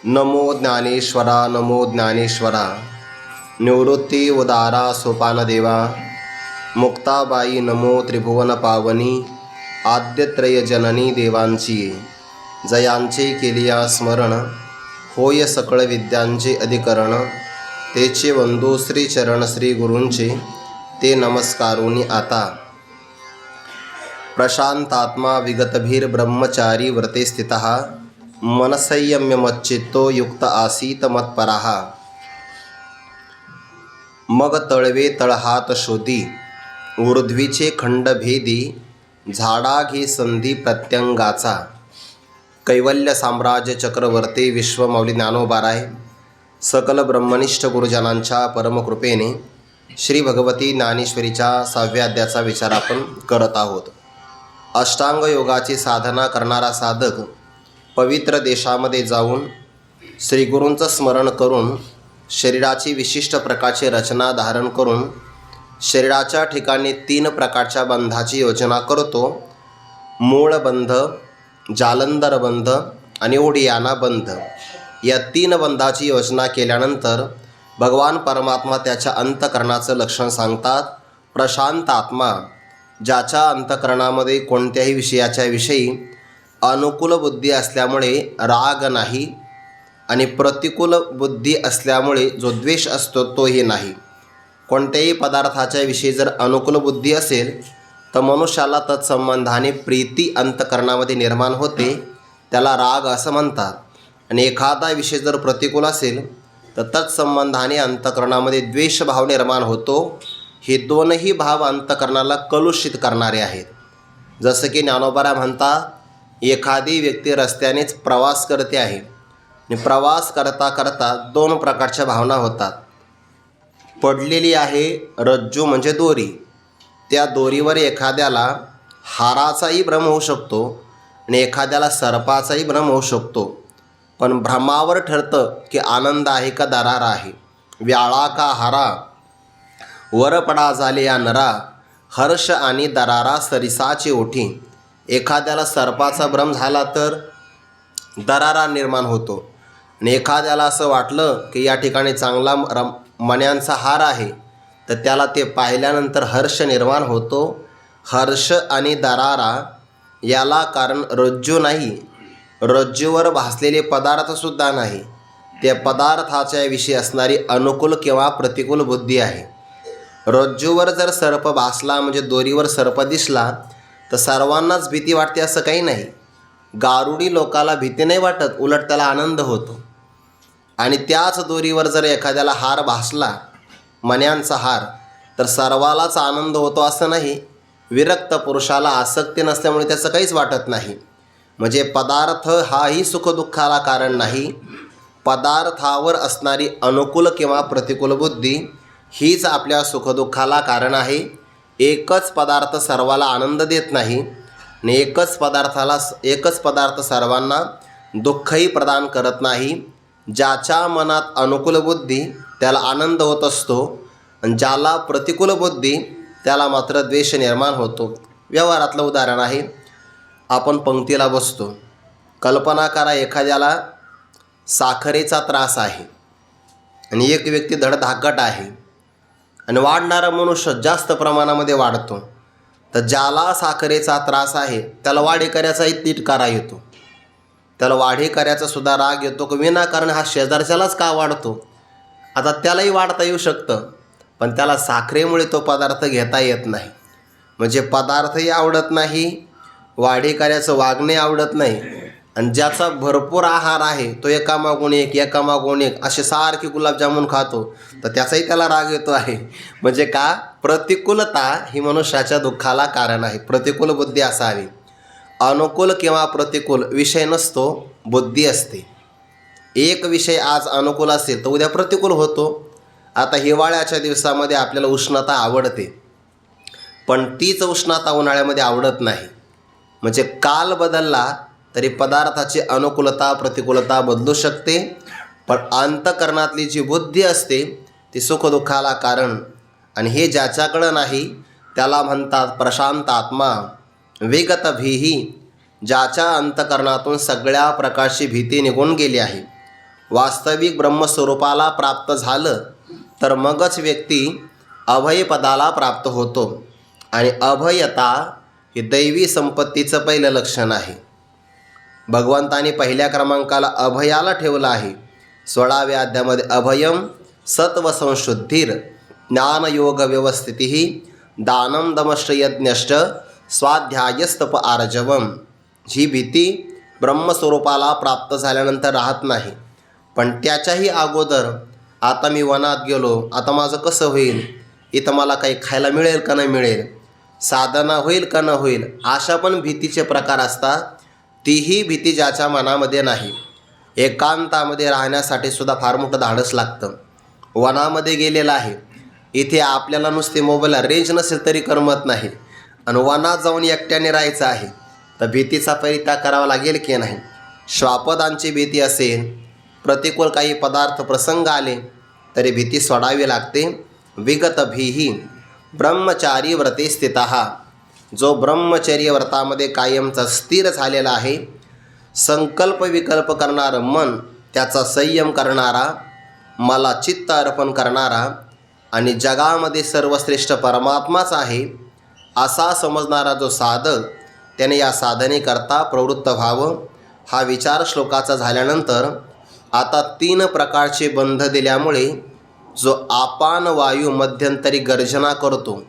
नमो ज्ञानेश्वरा नमो ज्ञानेश्वरा। निवृत्ती उदारा सोपानदेवा। मुक्ताबाई नमो त्रिभुवन पावनी। आद्यत्रय जननी देवांची जयांचे केलिया स्मरण। होय सकळ विद्यांचे अधिकरण। तेचे वंदू श्री चरण श्री गुरूंचे ते नमस्कारोनी आता। प्रशांतात्मा विगतभीर ब्रह्मचारी व्रते स्थितः। मनसंयम्य मच्चित्तो युक्त आसीत मत्पराः। मग तळवे तळहात शोधी ऊर्ध्वीचे खंडभेदी। झाडा घे संधी प्रत्यंगाचा। कैवल्य साम्राज्य चक्रवर्ती विश्वमौली ज्ञानोबाराय सकल ब्रह्मनिष्ठ गुरुजनांच्या परमकृपेने श्री भगवती ज्ञानेश्वरीच्या 6व्या अध्यायाचा विचार आपण करत आहोत। अष्टांग योगाची साधना करणारा साधक पवित्र देशामध्ये जाऊन श्रीगुरूंचं स्मरण करून शरीराची विशिष्ट प्रकारची रचना धारण करून शरीराच्या ठिकाणी 3 प्रकारच्या बंधाची योजना करतो। मूळ बंध, जालंधर बंध आणि ओडियाना बंध। या 3 बंधाची योजना केल्यानंतर भगवान परमात्मा त्याच्या अंतःकरणाचं लक्षण सांगतात। प्रशांत आत्मा, ज्याच्या अंतःकरणामध्ये कोणत्याही विषयाच्या विषयी अनुकूल बुद्धी असल्यामुळे राग नाही आणि प्रतिकूल बुद्धी असल्यामुळे जो द्वेष असतो तोही नाही। कोणत्याही पदार्थाच्या विषयी जर अनुकूल बुद्धी असेल तर मनुष्याला तत्संबंधाने प्रीती अंतःकरणामध्ये निर्माण होते, त्याला राग असं म्हणतात। आणि एखादा विषय जर प्रतिकूल असेल तर तत्संबंधाने अंतःकरणामध्ये द्वेषभाव निर्माण होतो। हे दोनही भाव अंतःकरणाला कलुषित करणारे आहेत। जसं की ज्ञानोबा म्हणतात, एखादी व्यक्ती रस्त्यानेच प्रवास करते आहे आणि प्रवास करता करता 2 प्रकारच्या भावना होतात। पडलेली आहे रज्जू म्हणजे दोरी, त्या दोरीवर एखाद्याला हाराचाही भ्रम होऊ शकतो आणि एखाद्याला सर्पाचाही भ्रम होऊ शकतो। पण भ्रमावर ठरतं की आनंद आहे का दरार आहे। व्याळा का हारा वरपडा झाले या नरा। हर्ष आणि दरारा सरिसाचे ओठी। एखाद्याला सर्पाचा भ्रम झाला तर दरारा निर्माण होतो आणि एखाद्याला असं वाटलं की या ठिकाणी चांगला मण्यांचा हार आहे तर त्याला ते पाहिल्यानंतर हर्ष निर्माण होतो। हर्ष आणि दरारा याला कारण रज्जू नाही, रज्जूवर भासलेले पदार्थसुद्धा नाही, त्या पदार्थाच्या विषयी असणारी अनुकूल किंवा प्रतिकूल बुद्धी आहे। रज्जूवर जर सर्प भासला म्हणजे दोरीवर सर्प दिसला तर सर्वांनाच भीती वाटते असं काही नाही। गारुडी लोकाला भीती नाही वाटत, उलट त्याला आनंद होतो। आणि त्याच दोरीवर जर एखाद्याला हार भासला, मण्यांचा हार, तर सर्वालाच आनंद होतो असं नाही। विरक्त पुरुषाला आसक्ती नसल्यामुळे त्याचं काहीच वाटत नाही। म्हणजे पदार्थ हाही सुखदुःखाला कारण नाही, पदार्थावर असणारी अनुकूल किंवा प्रतिकूल बुद्धी हीच आपल्या सुखदुःखाला कारण आहे। एकच पदार्थ सर्वाला आनंद देत नाही आणि एकच पदार्थ सर्वांना दुःखही प्रदान करत नाही। ज्याच्या मनात अनुकूल बुद्धी त्याला आनंद होत असतो आणि ज्याला प्रतिकूल बुद्धी त्याला मात्र द्वेष निर्माण होतो। व्यवहारातलं उदाहरण आहे, आपण पंक्तीला बसतो, कल्पना करा एखाद्याला साखरेचा त्रास आहे आणि एक व्यक्ती धडधाकट आहे आणि वाढणारा मनुष्य जास्त प्रमाणामध्ये वाढतो, तर ज्याला साखरेचा त्रास आहे त्याला वाढेकऱ्याचाही तिटकारा येतो, त्याला वाढेकऱ्याचा सुद्धा राग येतो की विनाकारण हा शेजारच्यालाच का वाढतो। आता त्यालाही वाढता येऊ शकतं पण त्याला साखरेमुळे तो पदार्थ घेता येत नाही। म्हणजे पदार्थही आवडत नाही, वाढेकऱ्याचं वागणे आवडत नाही आणि ज्याचा भरपूर आहार आहे तो एकामागून एक असे सारखे गुलाबजामुन खातो तर त्याचाही त्याला राग येतो आहे। म्हणजे का, प्रतिकूलता ही मनुष्याच्या दुःखाला कारण आहे। प्रतिकूल बुद्धी असावी। अनुकूल किंवा प्रतिकूल विषय नसतो, बुद्धी असते। एक विषय आज अनुकूल असेल तर उद्या प्रतिकूल होतो। आता हिवाळ्याच्या दिवसामध्ये आपल्याला उष्णता आवडते पण तीच उष्णता उन्हाळ्यामध्ये आवडत नाही। म्हणजे काल बदलला तरी पदार्थाची अनुकूलता प्रतिकूलता बदलू शकते, पण अंतःकरणातली जी बुद्धी असते ती सुखदुःखाला कारण। आणि हे ज्याच्याकडं नाही त्याला म्हणतात प्रशांत आत्मा। विगत भीही, ज्याच्या अंतःकरणातून सगळ्या प्रकारची भीती निघून गेली आहे। वास्तविक ब्रह्मस्वरूपाला प्राप्त झालं तर मगच व्यक्ती अभयपदाला प्राप्त होतो. आणि अभयता हे दैवी संपत्तीचं पहिलं लक्षण आहे. भगवंतानी पहिल्या क्रमांकाला अभयाला ठेवलं आहे. 16व्या अध्यायामध्ये अभयम सत्व संशुद्धीर ज्ञानयोग व्यवस्थिती दानम दमश्च यज्ञश्च स्वाध्यायस्तप आर्जवम. ही भीती ब्रह्मस्वरूपाला प्राप्त झाल्यानंतर राहत नाही, पण त्याच्याही अगोदर आता मी वनात गेलो, आता माझं कसं होईल, इथं मला काही खायला मिळेल का नाही मिळेल, साधना होईल का न होईल, अशा पण भीतीचे प्रकार असतात. तीही भीती ज्याच्या मनामध्ये नाही. एकांतामध्ये राहण्यासाठी सुद्धा फार मोठं धाडस लागतं. वनामध्ये गेलेलं आहे, इथे आपल्याला नुसते मोबाईलला रेंज नसेल तरी करमत नाही, आणि वनात जाऊन एकट्याने राहायचं आहे, तर भीतीचा परित्याग करावा लागेल की नाही. श्वापदांची भीती असेल, प्रतिकूल काही पदार्थ प्रसंग आले तरी भीती सोडावी लागते. विगत भीही ब्रह्मचारी व्रते स्थितः. जो ब्रह्मचर्य व्रतामध्ये कायमचा स्थिर झालेला आहे, संकल्प विकल्प करणारं मन, त्याचा संयम करणारा, मला चित्त अर्पण करणारा आणि जगामध्ये सर्वश्रेष्ठ परमात्माच आहे असा समजणारा जो साधक, त्याने या साधनेकरता प्रवृत्त व्हावं. हा विचार श्लोकाचा झाल्यानंतर आता 3 प्रकारचे बंध दिल्यामुळे जो आपान वायू मध्यंतरी गर्जना करतो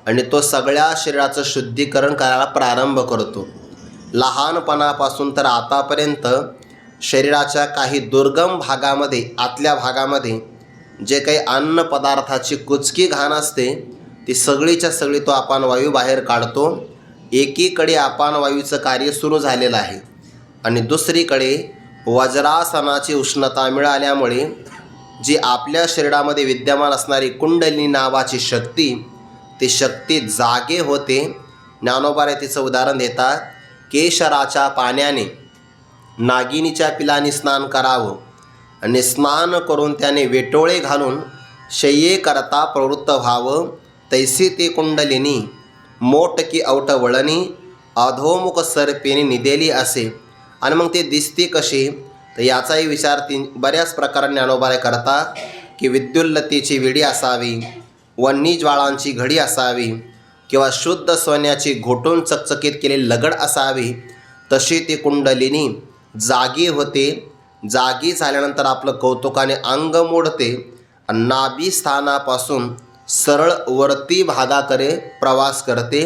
आणि तो सगळ्या शरीराचं शुद्धीकरण करायला प्रारंभ करतो. लहानपणापासून तर आतापर्यंत शरीराच्या काही दुर्गम भागामध्ये, आतल्या भागामध्ये जे काही अन्न पदार्थाची कुचकी घाण असते ती सगळीच्या सगळी तो आपान वायू बाहेर काढतो. एकीकडे आपान वायूचं कार्य सुरू झालेलं आहे आणि दुसरीकडे वज्रासनाची उष्णता मिळाल्यामुळे जी आपल्या शरीरामध्ये विद्यमान असणारी कुंडलिनी नावाची शक्ती, ती शक्ती जागे होते. ज्ञानोबारे तिचं उदाहरण देतात, केशराच्या पाण्याने नागिनीच्या पिलाने स्नान करावं आणि स्नान करून त्याने वेटोळे घालून शय्येकरता प्रवृत्त व्हावं. तैसी ते कुंडलिनी मोटकी औट वळणी अधोमुख सर्पेने निदेली असे. आणि मग ते दिसते कशी, तर याचाही विचार बऱ्याच प्रकारांनी ज्ञानोबारे करतात की विद्युल्लतीची विडी असावी, वन्नी ज्वाळांची घडी असावी, किंवा शुद्ध सोन्याची घोटून चकचकीत केलेली लगड असावी. तशी ती कुंडलिनी जागी होते. जागी झाल्यानंतर आपलं कौतुकाने अंग मोडते आणि नाभी स्थानापासून सरळ वरती भागाकडे प्रवास करते.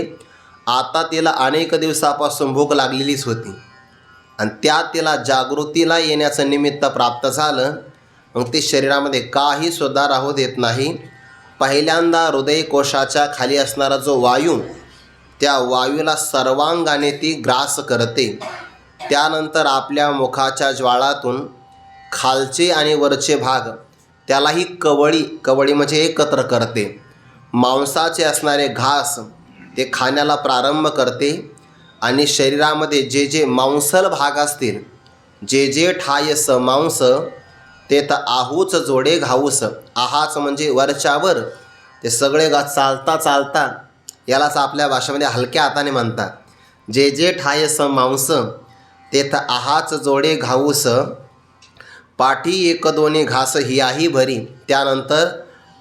आता तिला अनेक दिवसापासून भूक लागलेलीच होती आणि त्यात तिला जागृतीला येण्याचं निमित्त प्राप्त झालं. मग ती शरीरामध्ये काही सुद्धा राहू देत नाही. पहिल्यांदा हृदयकोशाच्या खाली असणारा जो वायू, त्या वायूला सर्वांगाने ती ग्रास करते. त्यानंतर आपल्या मुखाच्या ज्वाळातून खालचे आणि वरचे भाग त्यालाही कवळी म्हणजे एकत्र करते. मांसाचे असणारे घास ते खाण्याला प्रारंभ करते आणि शरीरामध्ये जे जे मांसल भाग असतील, जे जे ठायस मांस, ते तर आहूच जोडे घाऊस. आहाच म्हणजे वरच्यावर, ते सगळे चालता चालता, यालाच आपल्या भाषेमध्ये हलक्या हाताने म्हणतात. जे जे ठायस मांस ते तर आहाच जोडे घाऊस. पाठी 1-2 घास हियाही भरी. त्यानंतर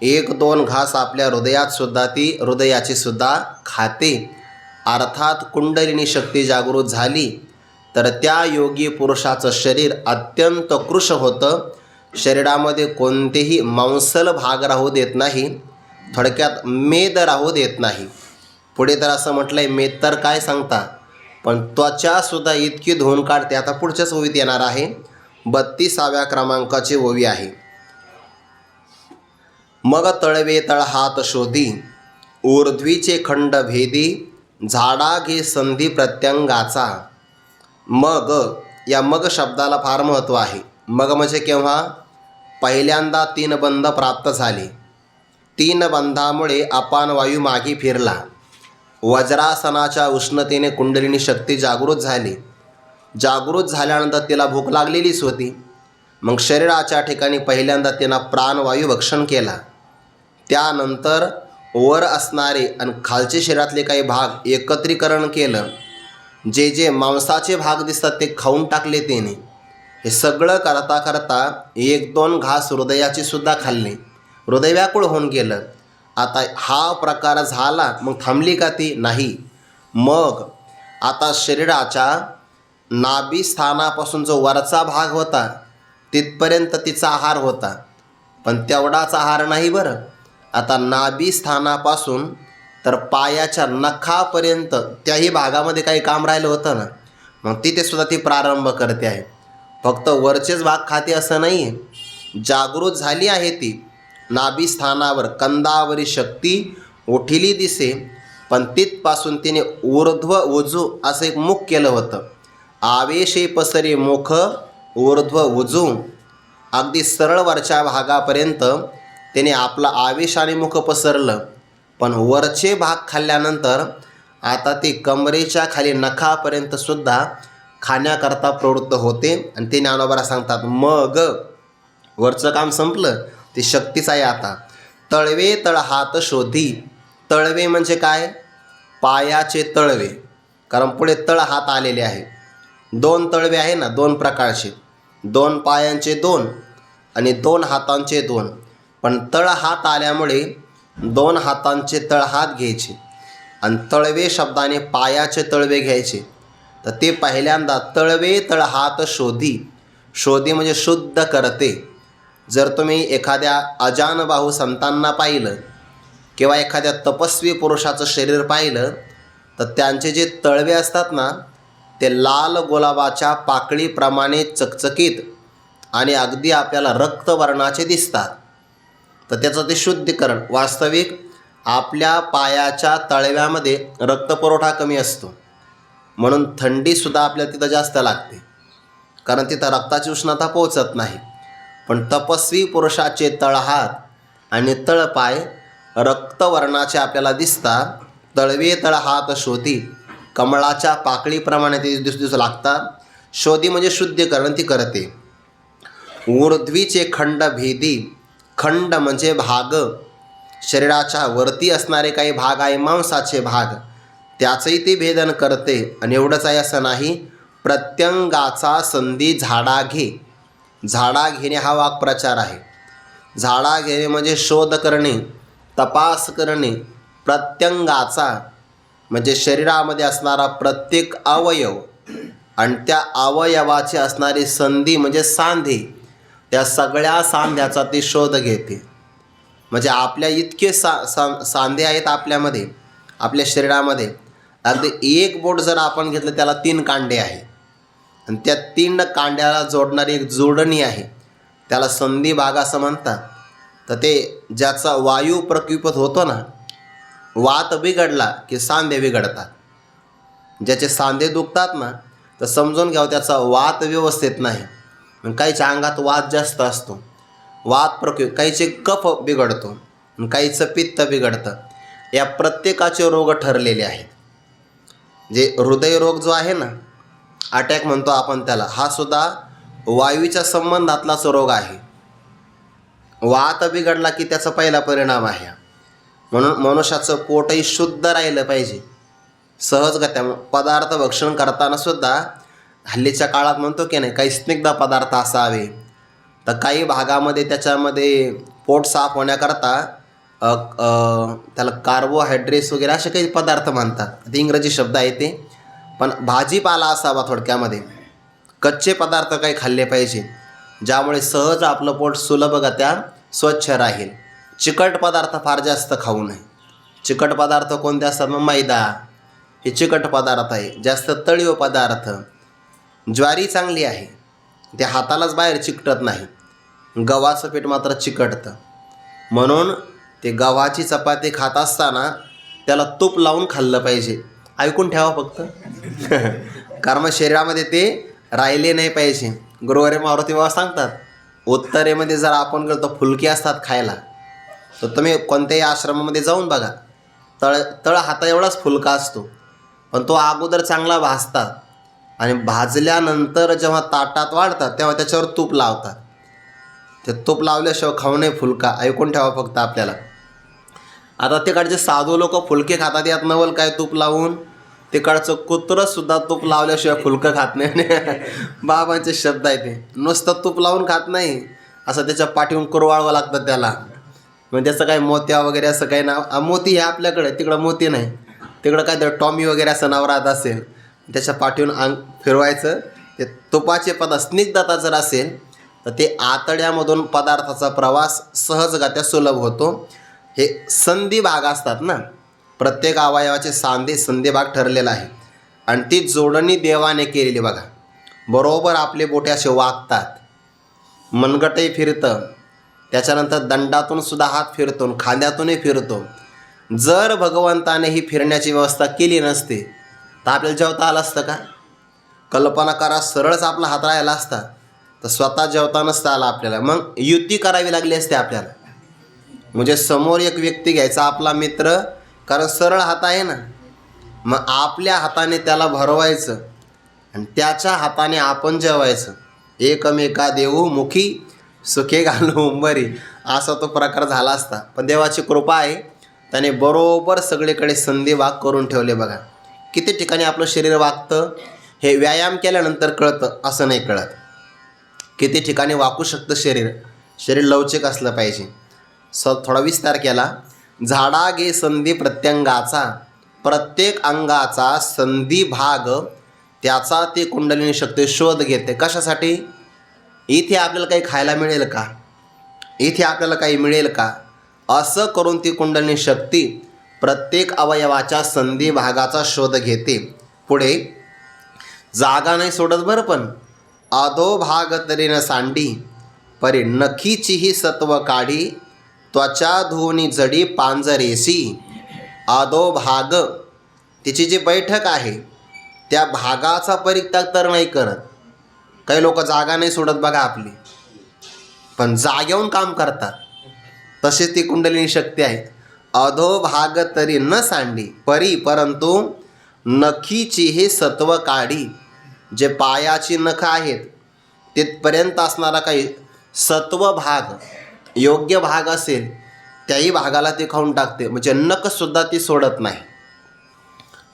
1-2 घास आपल्या हृदयात सुद्धा ती हृदयाची सुद्धा खाते. अर्थात कुंडलिनी शक्ती जागृत झाली तर त्या योगी पुरुषाचं शरीर अत्यंत कृश होतं. शरीरामध्ये कोणतेही मांसल भाग राहू देत नाही. थोडक्यात मेद राहू देत नाही. पुढे तर असं म्हटलं आहे, मेद तर काय सांगता, पण त्वचासुद्धा इतकी धुवून काढते. आता पुढच्याच ओवीत येणार आहे, 32व्या क्रमांकाची ओवी आहे. मग तळवे तळ हात शोधी ऊर्ध्वीचे खंड भेदी झाडा घे संधी प्रत्यंगाचा. मग, या मग शब्दाला फार महत्त्व आहे. मग म्हणजे केव्हा? पहिल्यांदा 3 बंध प्राप्त झाले. 3 बंधामुळे अपान वायू मागे फिरला. वज्रासनाच्या उष्णतेने कुंडलिनी शक्ती जागृत झाली. जागृत झाल्यानंतर तिला भूक लागलेलीच होती. मग शरीराच्या ठिकाणी पहिल्यांदा तिनं प्राणवायू भक्षण केला. त्यानंतर वर असणारे आणि खालचे शरीरातले काही भाग एकत्रीकरण केलं. जे जे मांसाचे भाग दिसतात ते खाऊन टाकले तिने. हे सगळं करता करता 1-2 घास हृदयाची सुद्धा खाल्ली, हृदय व्याकुळ होऊन गेलं. आता हा प्रकार झाला, मग थांबली का ती? नाही. मग आता शरीराच्या नाभिस्थानापासून जो वरचा भाग होता तिथपर्यंत तिचा आहार होता, पण तेवढाच आहार नाही बरं. आता नाभिस्थानापासून तर पायाच्या नखापर्यंत त्याही भागामध्ये काही काम राहिलं होतं ना, मग तिथे सुद्धा ती प्रारंभ करते आहे. फक्त वरचेच भाग खाते असं नाही आहे. जागृत झाली आहे ती. नाभिस्थानावर कंदावरी शक्ती उठिली दिसे, पण तिथपासून तिने ऊर्ध्व उजू असं एक मुख केलं होतं. आवेशे पसरे मुख ऊर्ध्व उजू, अगदी सरळ वरच्या भागापर्यंत त्याने आपला आवेशाने मुख पसरलं. पण वरचे भाग खाल्ल्यानंतर आता ते कमरेच्या खाली नखापर्यंत सुद्धा खाण्याकरता प्रवृत्त होते. आणि ते ज्ञानोबाला सांगतात, मग वरचं काम संपलं, ते शक्तीच आहे आता. तळवे तळ हात शोधी. तळवे म्हणजे काय? पायाचे तळवे, कारण पुढे तळ हात आलेले आहे. 2 तळवे आहे ना, 2 प्रकारचे, 2 पायांचे 2 आणि 2 हातांचे 2. पण तळ हात आल्यामुळे 2 हातांचे तळ हात घ्यायचे आणि तळवे शब्दाने पायाचे तळवे घ्यायचे. तर ते पहिल्यांदा तळवे तळ हात शोधी. शोधी म्हणजे शुद्ध करते. जर तुम्ही एखाद्या अजानबाहू संतांना पाहिलं किंवा एखाद्या तपस्वी पुरुषाचं शरीर पाहिलं, तर त्यांचे जे तळवे असतात ना, ते लाल गुलाबाच्या पाकळीप्रमाणे चकचकीत आणि अगदी आपल्याला रक्तवर्णाचे दिसतात. तर त्याचं ते शुद्धीकरण. वास्तविक आपल्या पायाच्या तळव्यामध्ये रक्तपुरवठा कमी असतो, म्हणून थंडीसुद्धा आपल्याला तिथं जास्त लागते, कारण तिथं रक्ताची उष्णता पोहोचत नाही. पण तपस्वी पुरुषाचे तळहात आणि तळपाय रक्तवर्णाचे आपल्याला दिसतात. तळवे तळहात शोधी, कमळाच्या पाकळीप्रमाणे ते दिसू लागतात. शोधी म्हणजे शुद्धीकरण ती करते. ऊर्ध्वीचे खंड भेदी. खंड म्हणजे भाग, शरीराच्या वरती असणारे काही भाग आहे, मांसाचे भाग, त्याचंही ते भेदन करते. आणि एवढंच आहे असं नाही, प्रत्यंगाचा संधी झाडा घे. झाडा घेणे हा वाक्प्रचार आहे. झाडा घेणे म्हणजे शोध करणे, तपास करणे. प्रत्यंगाचा म्हणजे शरीरामध्ये असणारा प्रत्येक अवयव आणि त्या अवयवाची असणारी संधी म्हणजे सांधे, त्या सगळ्या सांध्याचा ती शोध घेते. म्हणजे आपल्या इतके सांधे आहेत आपल्यामध्ये, आपल्या शरीरामध्ये. अगदी एक बोट जर आपण घेतलं त्याला 3 कांडे आहे आणि त्या 3 कांड्याला जोडणारी एक जोडणी आहे, त्याला संधी भाग असं म्हणतात. तर ते ज्याचा वायू प्रकृपत होतो ना, वात बिघडला की सांधे बिघडतात. ज्याचे सांधे दुखतात ना, तर समजून घ्यावं त्याचा वात व्यवस्थित नाही. काहीच्या अंगात वात जास्त असतो, वात प्रकृप, काहीचे कफ बिघडतो, काहीचं पित्त बिघडतं. या प्रत्येकाचे रोग ठरलेले आहेत. जे हृदयरोग जो आहे ना, अटॅक म्हणतो आपण त्याला, हा सुद्धा वायूच्या संबंधातलाच रोग आहे. वात बिघडला की त्याचा पहिला परिणाम आहे. म्हणून मनुष्याचं पोटही शुद्ध राहिलं पाहिजे. सहजगत्या पदार्थ भक्षण करताना सुद्धा हल्लीच्या काळात म्हणतो की नाही, काही स्निग्ध पदार्थ असावे. तर काही भागामध्ये त्याच्यामध्ये पोट साफ होण्याकरता त्याला कार्बोहायड्रेट्स वगैरे असे काही पदार्थ म्हणतात. ते इंग्रजी शब्द आहे ते, पण भाजीपाला असावा थोडक्यामध्ये. कच्चे पदार्थ काही खाल्ले पाहिजे, ज्यामुळे सहज आपलं पोट सुलभगत्या स्वच्छ राहील. चिकट पदार्थ फार जास्त खाऊ नये. चिकट पदार्थ कोणते असतात? मग मैदा हे चिकट पदार्थ आहे. जास्त तळीव पदार्थ. ज्वारी चांगली आहे, ते हातालाच बाहेर चिकटत नाही. गव्हाचं पीठ मात्र चिकटतं. म्हणून ते गव्हाची चपाती खात असताना त्याला तूप लावून खाल्लं पाहिजे. ऐकून ठेवा फक्त कारण मग शरीरामध्ये ते राहिले नाही पाहिजे. गुरुवारी मारुती बाबा सांगतात, उत्तरेमध्ये जर आपण गेलो तर फुलके असतात खायला. तर तुम्ही कोणत्याही आश्रमामध्ये जाऊन बघा, तळ हाता एवढाच फुलका असतो, पण तो अगोदर चांगला भाजतात आणि भाजल्यानंतर जेव्हा ताटात वाढतात तेव्हा त्याच्यावर तूप लावतात. ते तूप लावल्याशिवाय खाऊ नये फुलका. ऐकून ठेवा फक्त आपल्याला. आता तिकडचे साधू लोक फुलके खातात, यात नवल काय तूप लावून. तिकडचं कुत्रंसुद्धा तूप लावल्याशिवाय फुलकं खात नाही. बाबांचे शब्द आहे ते. नुसतं तूप लावून खात नाही, असं त्याच्या पाठीहून कुरवाळवं लागतं त्याला. मग त्याचं काही मोत्या वगैरे असं काही नाव, मोती हे आपल्याकडे, तिकडं मोती नाही. तिकडं काय तर टॉमी वगैरे असं नाव राहत असेल, त्याच्या पाठीहून अंग फिरवायचं. ते तुपाचे पदार्थ स्निग्धता जर असेल तर ते आतड्यामधून पदार्थाचा प्रवास सहजगत्या सुलभ होतो. हे संधी भाग असतात ना, प्रत्येक अवयवाचे संधी भाग ठरलेला आहे आणि ती जोडणी देवाने केलेली बघा. बरोबर आपले बोटे असे वागतात, मनगटही फिरतं, त्याच्यानंतर दंडातून सुद्धा हात फिरतो, खांद्यातूनही फिरतो. जर भगवंताने ही फिरण्याची व्यवस्था केली नसते तर आपल्याला जेवता आलं असतं का? कल्पना करा, सरळच आपला हात राहिला असता तर स्वतः जेवता नसता आला आपल्याला. मग युती करावी लागली असते आपल्याला. म्हणजे समोर एक व्यक्ती घ्यायचा आपला मित्र, कारण सरळ हात आहे ना, मग आपल्या हाताने त्याला भरवायचं आणि त्याच्या हाताने आपण जेवायचं. एकमेका देऊ मुखी सुखे घालू उंबरी, असा तो प्रकार झाला असता. पण देवाची कृपा आहे, त्याने बरोबर सगळीकडे संधी भाग करून ठेवले बघा. किती ठिकाणी आपलं शरीर वागतं हे व्यायाम केल्यानंतर कळतं, असं नाही कळत. किती ठिकाणी वाकू शकतं शरीर लवचिक असलं पाहिजे. थोडा विस्तार केला. झाडा घे संधी प्रत्यंगाचा, प्रत्येक अंगाचा संधी भाग त्याचा ते कुंडलिनी शक्ती शोध घेते. कशासाठी? इथे आपल्याला काही खायला मिळेल का, इथे आपल्याला काही मिळेल का, असं करून ती कुंडलिनी शक्ती प्रत्येक अवयवाच्या संधी भागाचा शोध घेते. पुढे जागा नाही सोडत बरं, पण अधोभाग तरी न सांडी, परी नखीचीही सत्व काढी, त्वचा धुवनी जडी पांजरेसी. अधोभाग तिची जी बैठक आहे त्या भागाचा परित्याग तर नाही करत. काही लोक जागा नाही सोडत बघा आपली, पण जागेहून काम करतात. तशीच ती कुंडलिनी शक्ती आहे. अधोभाग तरी न सांडी, परंतु नखीची हे सत्व काढी. जे पायाची नख आहेत तिथपर्यंत असणारा काही सत्व भाग, योग्य भाग असेल त्याही भागाला ती खाऊन टाकते. म्हणजे नखसुद्धा ती सोडत नाही.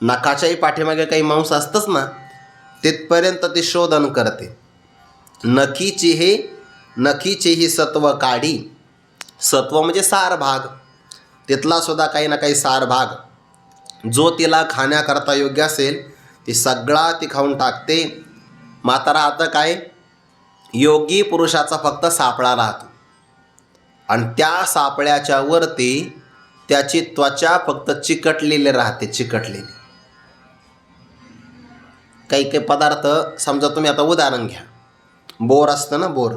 नखाच्याही पाठीमागे काही मांस असतंच ना, तिथपर्यंत ती शोधन करते. नखीची ही सत्व काढी. सत्व म्हणजे सार भाग, तिथला सुद्धा काही ना काही सार भाग जो तिला खाण्याकरता योग्य असेल ती सगळा ती खाऊन टाकते. मात्र आता काय, योगी पुरुषाचा फक्त सापळा राहतो आणि त्या सापळ्याच्या वरती त्याची त्वचा फक्त चिकटलेली राहते, चिकटलेली. काही काही पदार्थ, समजा तुम्ही आता उदाहरण घ्या, बोर असतं ना, बोर,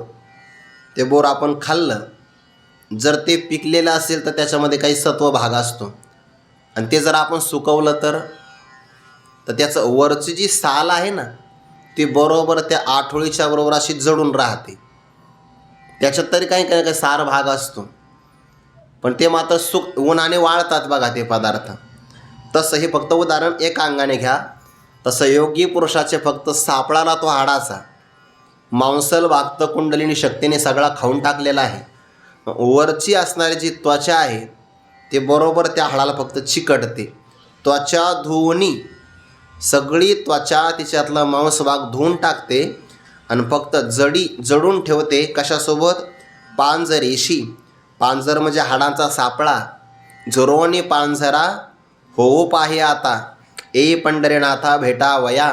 ते बोर आपण खाल्लं, जर ते पिकलेलं असेल तर त्याच्यामध्ये काही सत्व भाग असतो आणि ते जर आपण सुकवलं तर त्याचं वरची जी साल आहे ना ती बरोबर त्या आठवळीच्या बरोबर अशी जडून राहते. त्याच्यात तरी काही काही सार भाग असतो, पण ते मात्र उन्हाने वाळतात बघा ते पदार्थ. तसं हे फक्त उदाहरण एका अंगाने घ्या. तसं योगी पुरुषाचे फक्त सापळा राहतो हाडाचा, मांसल भाग तर कुंडलिनी शक्तीने सगळा खाऊन टाकलेला आहे. वरची असणारी जी त्वचा आहे ते बरोबर त्या हाडाला फक्त चिकटते. त्वचा धुवणी, सगळी त्वचा तिच्यातला मांस भाग धुवून टाकते आणि फक्त जडून ठेवते. कशासोबत? पांजरेशी. पांजर म्हणजे हाडांचा सापळा. झुरवणी पांझरा होऊ पाहे आता, ए पंढरीनाथा भेटावया.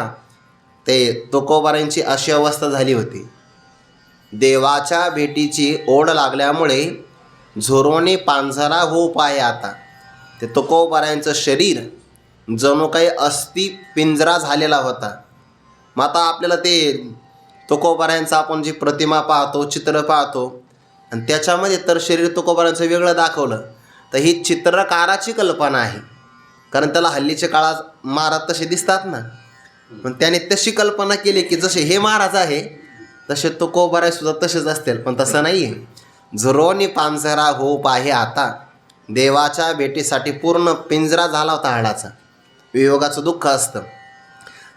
ते तुकोबारांची अशी अवस्था झाली होती. देवाच्या भेटीची ओढ लागल्यामुळे झुरवणी पांझरा होऊ पाहे आता. ते तुकोबारांचं शरीर जणू काही अस्थि पिंजरा झालेला होता. मग आता आपल्याला ते तुकोबारांचं आपण जी प्रतिमा पाहतो, चित्र पाहतो, आणि त्याच्यामध्ये तर शरीर तुकोबारांचं वेगळं दाखवलं, तर ही चित्रकाराची कल्पना आहे. कारण त्याला हल्लीच्या काळात महाराज तसे दिसतात ना, पण त्याने तशी कल्पना केली की जसे हे महाराज आहे तसे तुकोबारायसुद्धा तसेच असतील, पण तसं नाही आहे. झुरवणी पांझरा हो पाहे आता. देवाच्या भेटीसाठी पूर्ण पिंजरा झाला होता हाडाचा. वियोगाचं दुःख असतं.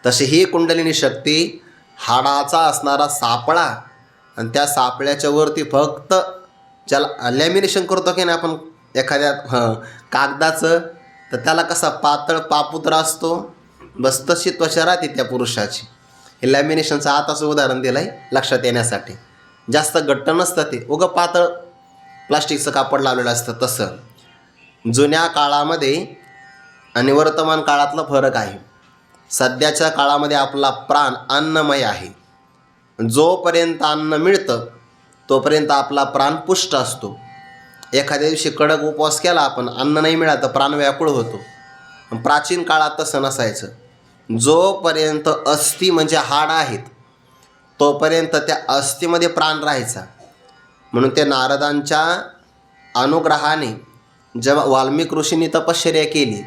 तशी ही कुंडलिनी शक्ती हाडाचा असणारा सापळा, आणि त्या सापळ्याच्या वरती फक्त ज्याला लॅमिनेशन करतो की नाही आपण एखाद्या कागदाचं, तर त्याला कसा पातळ पापुत्रा असतो बस तशी त्वचा राहते त्या पुरुषाची. हे लॅमिनेशनचं आताचं उदाहरण दिलं आहे लक्षात येण्यासाठी. जास्त घट्ट नसतं ते, उगं पातळ प्लास्टिकचं कापड लावलेलं असतं तसं. जुन्या काळामध्ये आणि वर्तमान काळातला फरक आहे. सध्याच्या काळामध्ये आपला प्राण अन्नमय आहे. जोपर्यंत अन्न मिळतं तोपर्यंत आपला प्राण पुष्ट असतो. एखाद्या दिवशी कडक उपवास केला आपण, अन्न नाही मिळालं तर प्राण व्याकुळ होतो. प्राचीन काळात तसं नसायचं. जोपर्यंत अस्थी म्हणजे हाड आहेत तोपर्यंत त्या अस्थीमध्ये प्राण राहायचा. म्हणून त्या नारदांच्या अनुग्रहाने जेव्हा वाल्मिक ऋषींनी तपश्चर्या केली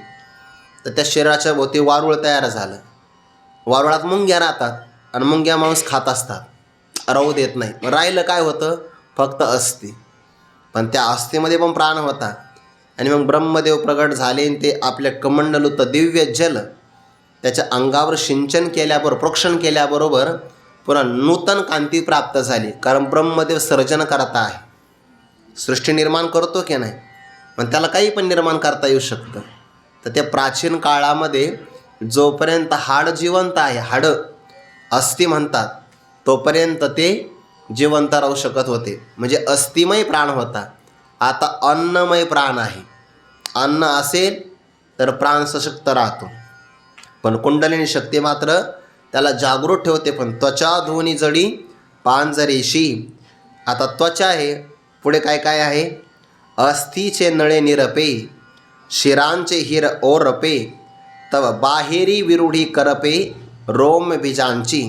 तर त्या शरीराच्या भोवती वारूळ तयार झालं. वारुळात मुंग्या राहतात आणि मुंग्या मांस खात असतात, राहू देत नाही. मग राहिलं काय होतं? फक्त अस्थी. पण त्या अस्थीमध्ये पण प्राण होता. आणि मग ब्रह्मदेव प्रगट झाले आणि ते आपल्या कमंडलूत दिव्य जल त्याच्या अंगावर सिंचन केल्याबरोबर, प्रोक्षण केल्याबरोबर पुन्हा नूतन कांती प्राप्त झाली. कारण ब्रह्मदेव सर्जन करता आहे, सृष्टी निर्माण करतो की नाही, पण त्याला काही पण निर्माण करता येऊ शकतं. तर त्या प्राचीन काळामध्ये जोपर्यंत हाड जिवंत आहे, हाडं अस्थी म्हणतात, तोपर्यंत ते जिवंत राहू शकत होते. म्हणजे अस्थिमय प्राण होता. आता अन्नमय प्राण आहे. अन्न असेल तर प्राण सशक्त राहतो. पण कुंडलिनी शक्ती मात्र त्याला जागृत ठेवते. पण त्वचा धुनी जडी पांजरेशी. आता त्वचा आहे, पुढे काय काय आहे? अस्थीचे नळे निरपे, शिरांचे हिर ओरपे, तव बाहेरी विरूढी करपे, रोम बीजांची.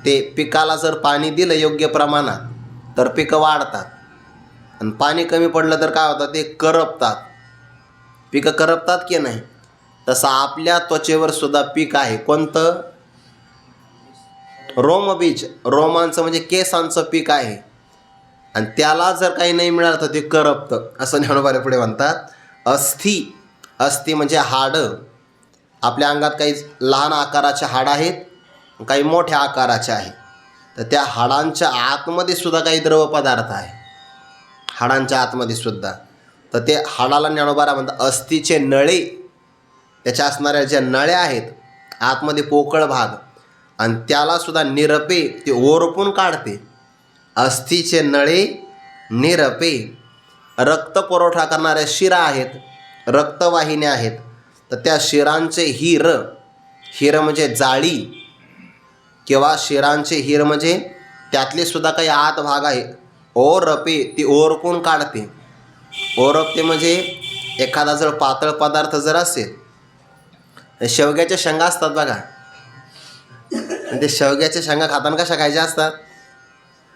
ते पिकाला जर पाणी दिलं योग्य प्रमाणात तर पिकं वाढतात. आणि पाणी कमी पडलं तर काय होतं? ते करपतात. पिकं करपतात की नाही? तसं आपल्या त्वचेवर सुद्धा पीक आहे. कोणतं? रोमबीज. रोमांचं म्हणजे केसांचं पीक आहे. आणि त्याला जर काही नाही मिळालं तर ते करपतं, असं ज्ञानोबा पुढे म्हणतात. अस्थी, अस्थी म्हणजे हाडं. आपल्या अंगात काही लहान आकाराचे हाडं आहेत, काही मोठ्या आकाराचे आहे. तर त्या हाडांच्या आतमध्ये सुद्धा काही द्रव पदार्थ आहे, हाडांच्या आतमध्ये सुद्धा. तर ते हाडाला ज्ञानोबा म्हणतात अस्थीचे नळे. त्याच्या असणाऱ्या ज्या नळ्या आहेत आतमध्ये पोकळ भाग, आणि त्याला सुद्धा निरपे, ते ओरपून काढते. अस्थीचे नळे निरपे. रक्त पुरवठा करणाऱ्या शिरा आहेत, रक्तवाहिन्या आहेत. तर त्या शिरांचे हिर, हिर म्हणजे जाळी किंवा शिरांचे हिर म्हणजे त्यातले सुद्धा काही आत भाग आहे. ओरपे, ती ओरपून काढते. ओरपते म्हणजे एखादा जर पातळ पदार्थ जर असेल, शेवग्याच्या शेंगा असतात बघा, ते शेवग्याच्या शेंगा खाताना कशा खायच्या असतात?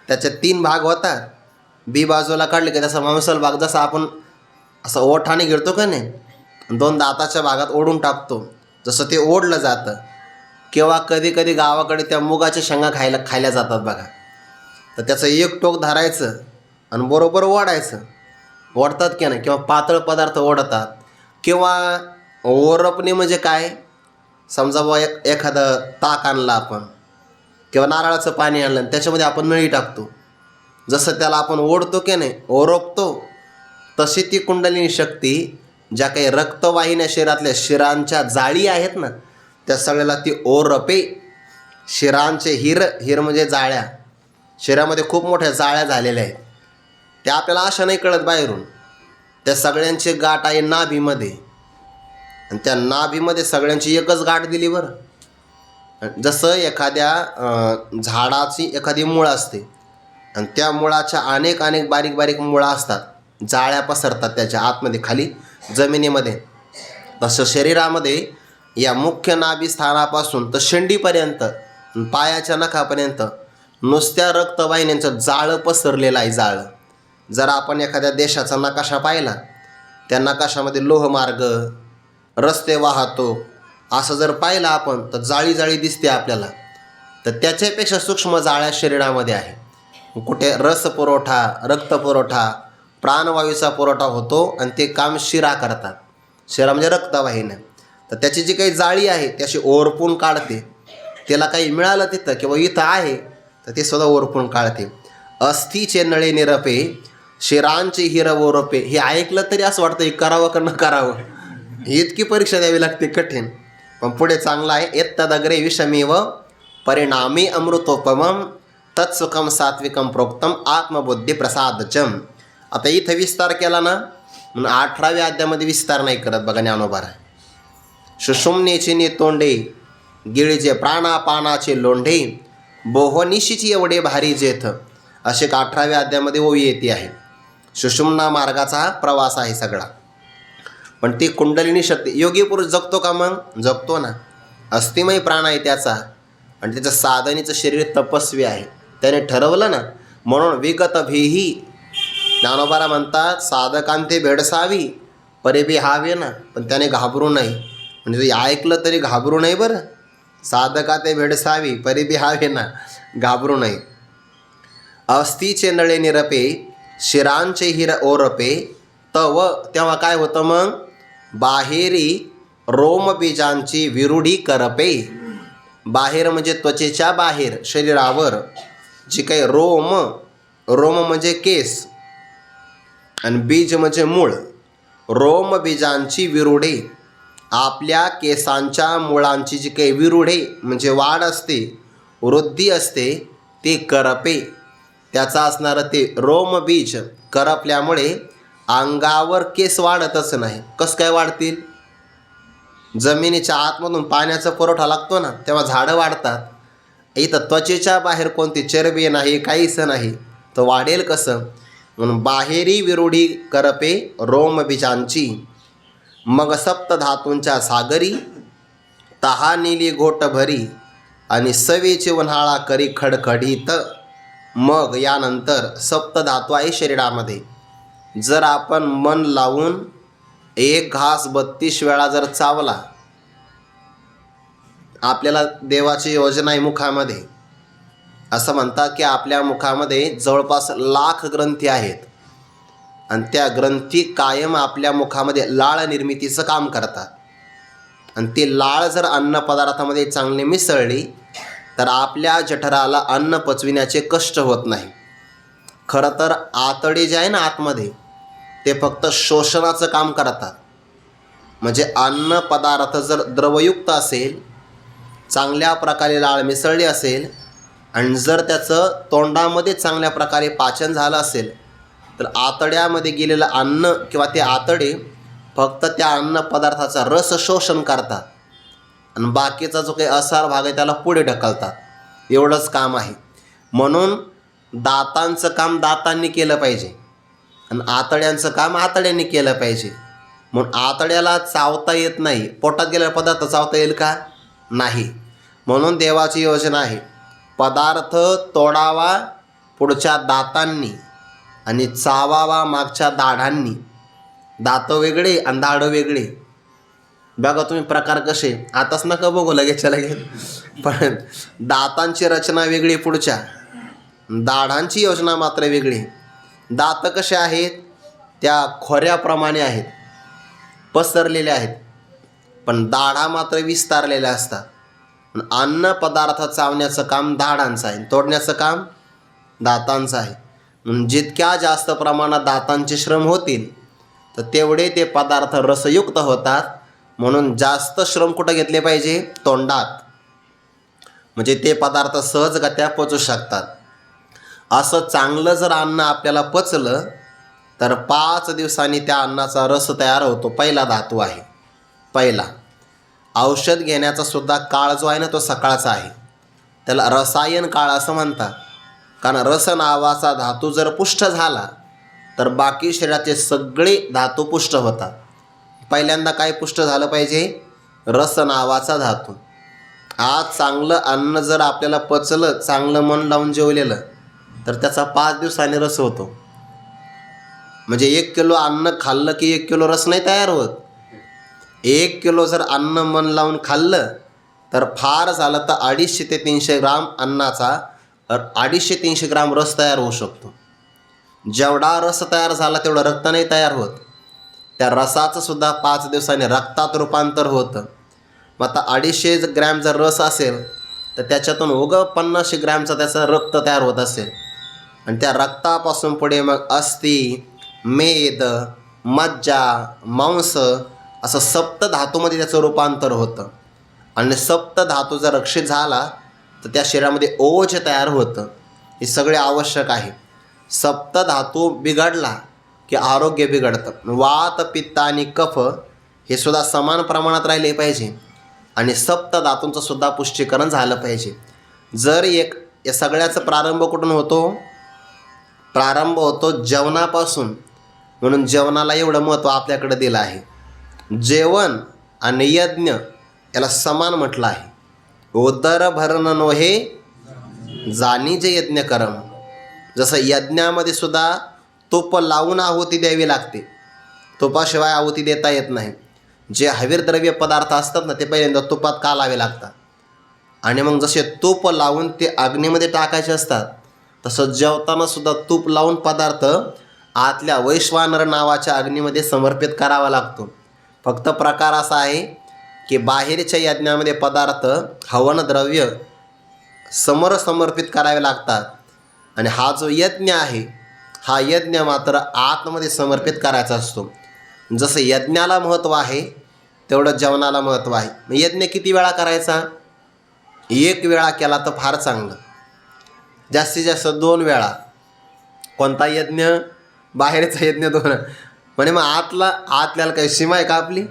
त्याचे 3 भाग होतात. बी बाजूला काढले की त्याचा मांसल भाग जसा आपण असं ओठाने गिळतो का नाही, 2 दाताच्या भागात ओढून टाकतो, जसं ते ओढलं जातं. किंवा कधी कधी गावाकडे त्या मुगाच्या शेंगा खायला जातात बघा. तर त्याचं एक टोक धरायचं आणि बरोबर ओढायचं. ओढतात की नाही? किंवा पातळ पदार्थ ओढतात. किंवा ओरपणे म्हणजे काय? समजा बुवा एखादं ताक आणलं आपण किंवा नारळाचं पाणी आणलं आणि त्याच्यामध्ये आपण नळी टाकतो, जसं त्याला आपण ओढतो की नाही, ओरपतो, तशी ती कुंडलिनी शक्ती ज्या काही रक्तवाहिन्या शरीरातल्या शिरांच्या जाळी आहेत ना, त्या सगळ्याला ती ओरपे. शिरांचे हिर, हिर म्हणजे जाळ्या. शरीरामध्ये खूप मोठ्या जाळ्या झालेल्या आहेत. त्या आपल्याला अशा नाही कळत बाहेरून. त्या सगळ्यांची गाठ आहे नाभीमध्ये. आणि त्या नाभीमध्ये सगळ्यांची एकच गाठ दिली बरं. जसं एखाद्या झाडाची एखादी मुळं असते आणि त्या मुळाच्या अनेक अनेक बारीक बारीक मुळं असतात, जाळ्या पसरतात त्याच्या आतमध्ये खाली जमिनीमध्ये. तसं शरीरामध्ये या मुख्य नाभीस्थानापासून तर शेंडीपर्यंत, पायाच्या नखापर्यंत नुसत्या रक्तवाहिन्यांचं जाळं पसरलेलं आहे. जाळं जर आपण एखाद्या देशाचा नकाशा पाहिला, त्या नकाशामध्ये लोहमार्ग, रस्ते, वाहतूक असं जर पाहिलं आपण तर जाळी जाळी दिसते आपल्याला. तर त्याच्यापेक्षा सूक्ष्म जाळ्या शरीरामध्ये आहे. कुठे रस पुरवठा, रक्त पुरवठा, प्राणवायूचा पुरवठा होतो आणि ते काम शिरा करतात. शिरा म्हणजे रक्तवाहिन्या. तर त्याची जी काही जाळी आहे ती अशी ओरपून काढते. त्याला काही मिळालं तिथं किंवा इथं आहे तर ते सुद्धा ओरपून काढते. अस्थीचे नळे निरपे, शिरांचे हिर ओरपे. हे ऐकलं तरी असं वाटतं हे करावं का न करावं. इतकी परीक्षा द्यावी लागते, कठीण. पण पुढे चांगला आहे, एत्तदग्रे विषमेव परिणामी अमृतोपमम तत्सुखम सात्विकम प्रोक्तम आत्मबुद्धी प्रसादचम. आता इथं विस्तार केला ना, म्हणून 18व्या अध्यायामध्ये विस्तार नाही करत बघा ज्ञानोबा. सुषुम्नेची नितोंडे गिळजे प्राणापानाचे लोंढे बोहनिशीची एवढे भारी जेथ, असे 18व्या अध्यायामध्ये ओवी येते आहे. सुषुम्ना मार्गाचा हा प्रवास आहे सगळा. पण ती कुंडलिनी शक्ती योगी पुरुष जगतो का? मग जगतो ना. अस्थिमय प्राण आहे त्याचा, आणि त्याचं साधनेचं शरीर तपस्वी आहे. त्याने ठरवलं ना, म्हणून विगत भीही ज्ञानोबाला म्हणतात साधकांते भेडसावी परिबिहावे ना, पण त्याने घाबरू नये. म्हणजे ऐकलं तरी घाबरू नये बरं. साधका ते भेडसावी परिबिहावे ना, घाबरू नये. अस्थिचे नळे निरपे शिरांचे हिर ओरपे तव, तेव्हा काय होतं मग? बाहेरी रोमबीजांची विरूढी करपे. बाहेर म्हणजे त्वचेच्या बाहेर शरीरावर जी काही रोम, रोम म्हणजे केस आणि बीज म्हणजे मूळ. रोमबीजांची विरूढे, आपल्या केसांच्या मुळांची जी काही विरूढे म्हणजे वाढ असते, वृद्धी असते, ते करपे. त्याचा असणारं ते रोमबीज करपल्यामुळे अंगावर केस वाढतच नाही. कसं काय वाढतील? जमिनीच्या आतमधून पाण्याचा पुरवठा लागतो ना, तेव्हा झाडं वाढतात. इथं त्वचेच्या बाहेर कोणती चरबी नाही, काहीच नाही, तर वाढेल कसं? म्हणून बाहेरी विरूढी करपे रोमबीजांची. मग सप्त धातूंच्या सागरी तहा नीली घोट भरी आणि सवेचे उन्हाळा करी खडखडीत. मग यानंतर सप्त धातू आहे शरीरामध्ये. जर आपण मन लावून एक घास 32 वेळा जर चावला, आपल्याला देवाची योजना आहे मुखामध्ये. असं म्हणतात की आपल्या मुखामध्ये जवळपास 1,00,000 ग्रंथी आहेत, आणि त्या ग्रंथी कायम आपल्या मुखामध्ये लाळ निर्मितीचं काम करतात. आणि ती लाळ जर अन्नपदार्थामध्ये चांगली मिसळली तर आपल्या जठराला अन्न पचविण्याचे कष्ट होत नाही. खरं तर आतडे जे आहे ना आतमध्ये, ते फक्त शोषणाचं काम करतात. म्हणजे अन्न पदार्थ जर द्रवयुक्त असेल, चांगल्या प्रकारे लाळ मिसळली असेल, आणि जर त्याचं तोंडामध्ये चांगल्या प्रकारे पाचन झालं असेल, तर आतड्यामध्ये गेलेलं अन्न किंवा ते आतडे फक्त त्या अन्न पदार्थाचा रस शोषण करतात, आणि बाकीचा जो काही असार भाग आहे त्याला पुढे ढकलतात. एवढंच काम आहे. म्हणून दातांचं काम दातांनी केलं पाहिजे, आणि आतड्यांचं काम आतड्यांनी केलं पाहिजे. म्हणून आतड्याला चावता येत नाही, पोटात गेलेला पदार्थ चावता येईल का? नाही. म्हणून देवाची योजना आहे, पदार्थ तोडावा पुढच्या दातांनी आणि चावावा मागच्या दाढांनी. दात वेगळे आणि दाढं वेगळे. बघा तुम्ही प्रकार कसे, आताच नका बघू लगेचच्या लगेच, पण दातांची रचना वेगळी पुढच्या, दाढांची योजना मात्र वेगळी. दात कसे आहेत? त्या खोऱ्याप्रमाणे आहेत, पसरलेले आहेत, पण दाढा मात्र विस्तारलेल्या असतात. अन्न पदार्थ चावण्याचं काम दाढांचं आहे, तोडण्याचं काम दातांचं आहे. म्हणून जितक्या जास्त प्रमाणात दातांचे श्रम होतील तर तेवढे ते पदार्थ रसयुक्त होतात. म्हणून जास्त श्रम कुठं घेतले पाहिजे? तोंडात. म्हणजे ते पदार्थ सहजगत्या पचू शकतात. असं चांगलं जर अन्न आपल्याला पचलं तर 5 दिवसांनी त्या अन्नाचा रस तयार होतो. पहिला धातू आहे. पहिला औषध घेण्याचा सुद्धा काळ जो आहे ना, तो सकाळचा आहे. त्याला रसायन काळ असं म्हणतात. कारण रस नावाचा धातू जर पुष्ट झाला तर बाकी शरीराचे सगळे धातू पुष्ट होतात. पहिल्यांदा काय पुष्ट झालं पाहिजे? रस नावाचा धातू. आज चांगलं अन्न जर आपल्याला पचलं, चांगलं मन लावून जेवलेलं, तर त्याचा 5 दिवसांनी रस होतो. म्हणजे 1 किलो अन्न खाल्लं की 1 किलो रस नाही तयार होत. 1 किलो जर अन्न मन लावून खाल्लं तर फार झालं तर 250 ते 300 ग्राम अन्नाचा 250-300 ग्राम रस तयार होऊ शकतो. जेवढा रस तयार झाला तेवढं रक्त नाही तयार होत. त्या रसाचं सुद्धा 5 दिवसांनी रक्तात रूपांतर होतं. मग आता 250 ग्रॅम जर रस असेल तर त्याच्यातून 50 ग्रॅमचं त्याचं रक्त तयार होत असेल, आणि त्या रक्तापासून पुढे मग अस्थी, मेद, मज्जा, मांस असं 7 धातूमध्ये त्याचं रूपांतर होतं. आणि सप्त धातू जर रक्षित झाला तर त्या शरीरामध्ये ओज तयार होतं. हे सगळे आवश्यक आहे. सप्त धातू बिघडला की आरोग्य बिघडतं. वात पित्त आणि कफ हे सुद्धा समान प्रमाणात राहिले पाहिजे आणि सप्त धातूंचं सुद्धा पुष्टीकरण झालं पाहिजे. जर या सगळ्याचा प्रारंभ कुठून होतो? प्रारंभ होतो जेवणापासून. म्हणून जेवणाला एवढं महत्त्व आपल्याकडे दिलं आहे. जेवण आणि यज्ञ याला समान म्हटलं आहे. उदर भरण नोहे जाणीजे यज्ञ करम. जसं यज्ञामध्ये सुद्धा तूप लावून आहुती द्यावी लागते. तुपाशिवाय आहुती देता येत नाही. जे हवीर द्रव्य पदार्थ असतात ना ते पहिल्यांदा तुपात कालावे लागतात आणि मग जसे तूप लावून ते अग्नीमध्ये टाकायचे असतात तसं जेवताना सुद्धा तूप लावून पदार्थ आतल्या वैश्वानर नावाच्या अग्नीमध्ये समर्पित करावा लागतो. फक्त प्रकार असा आहे की बाहेरच्या यज्ञामध्ये पदार्थ हवन द्रव्य समर्पित करावे लागतात आणि हा जो यज्ञ आहे हा यज्ञ मात्र आतमध्ये समर्पित करायचा असतो. जसं यज्ञाला महत्त्व आहे तेवढं जेवणाला महत्त्व आहे. यज्ञ किती वेळा करायचा? एक वेळा केला तर फार चांगलं. जास्तीत जास्त 2 वेळा. कोणता यज्ञ? बाहेरचा यज्ञ 2. म्हणजे मग आतल्याला काही सीमा आहे का आपली?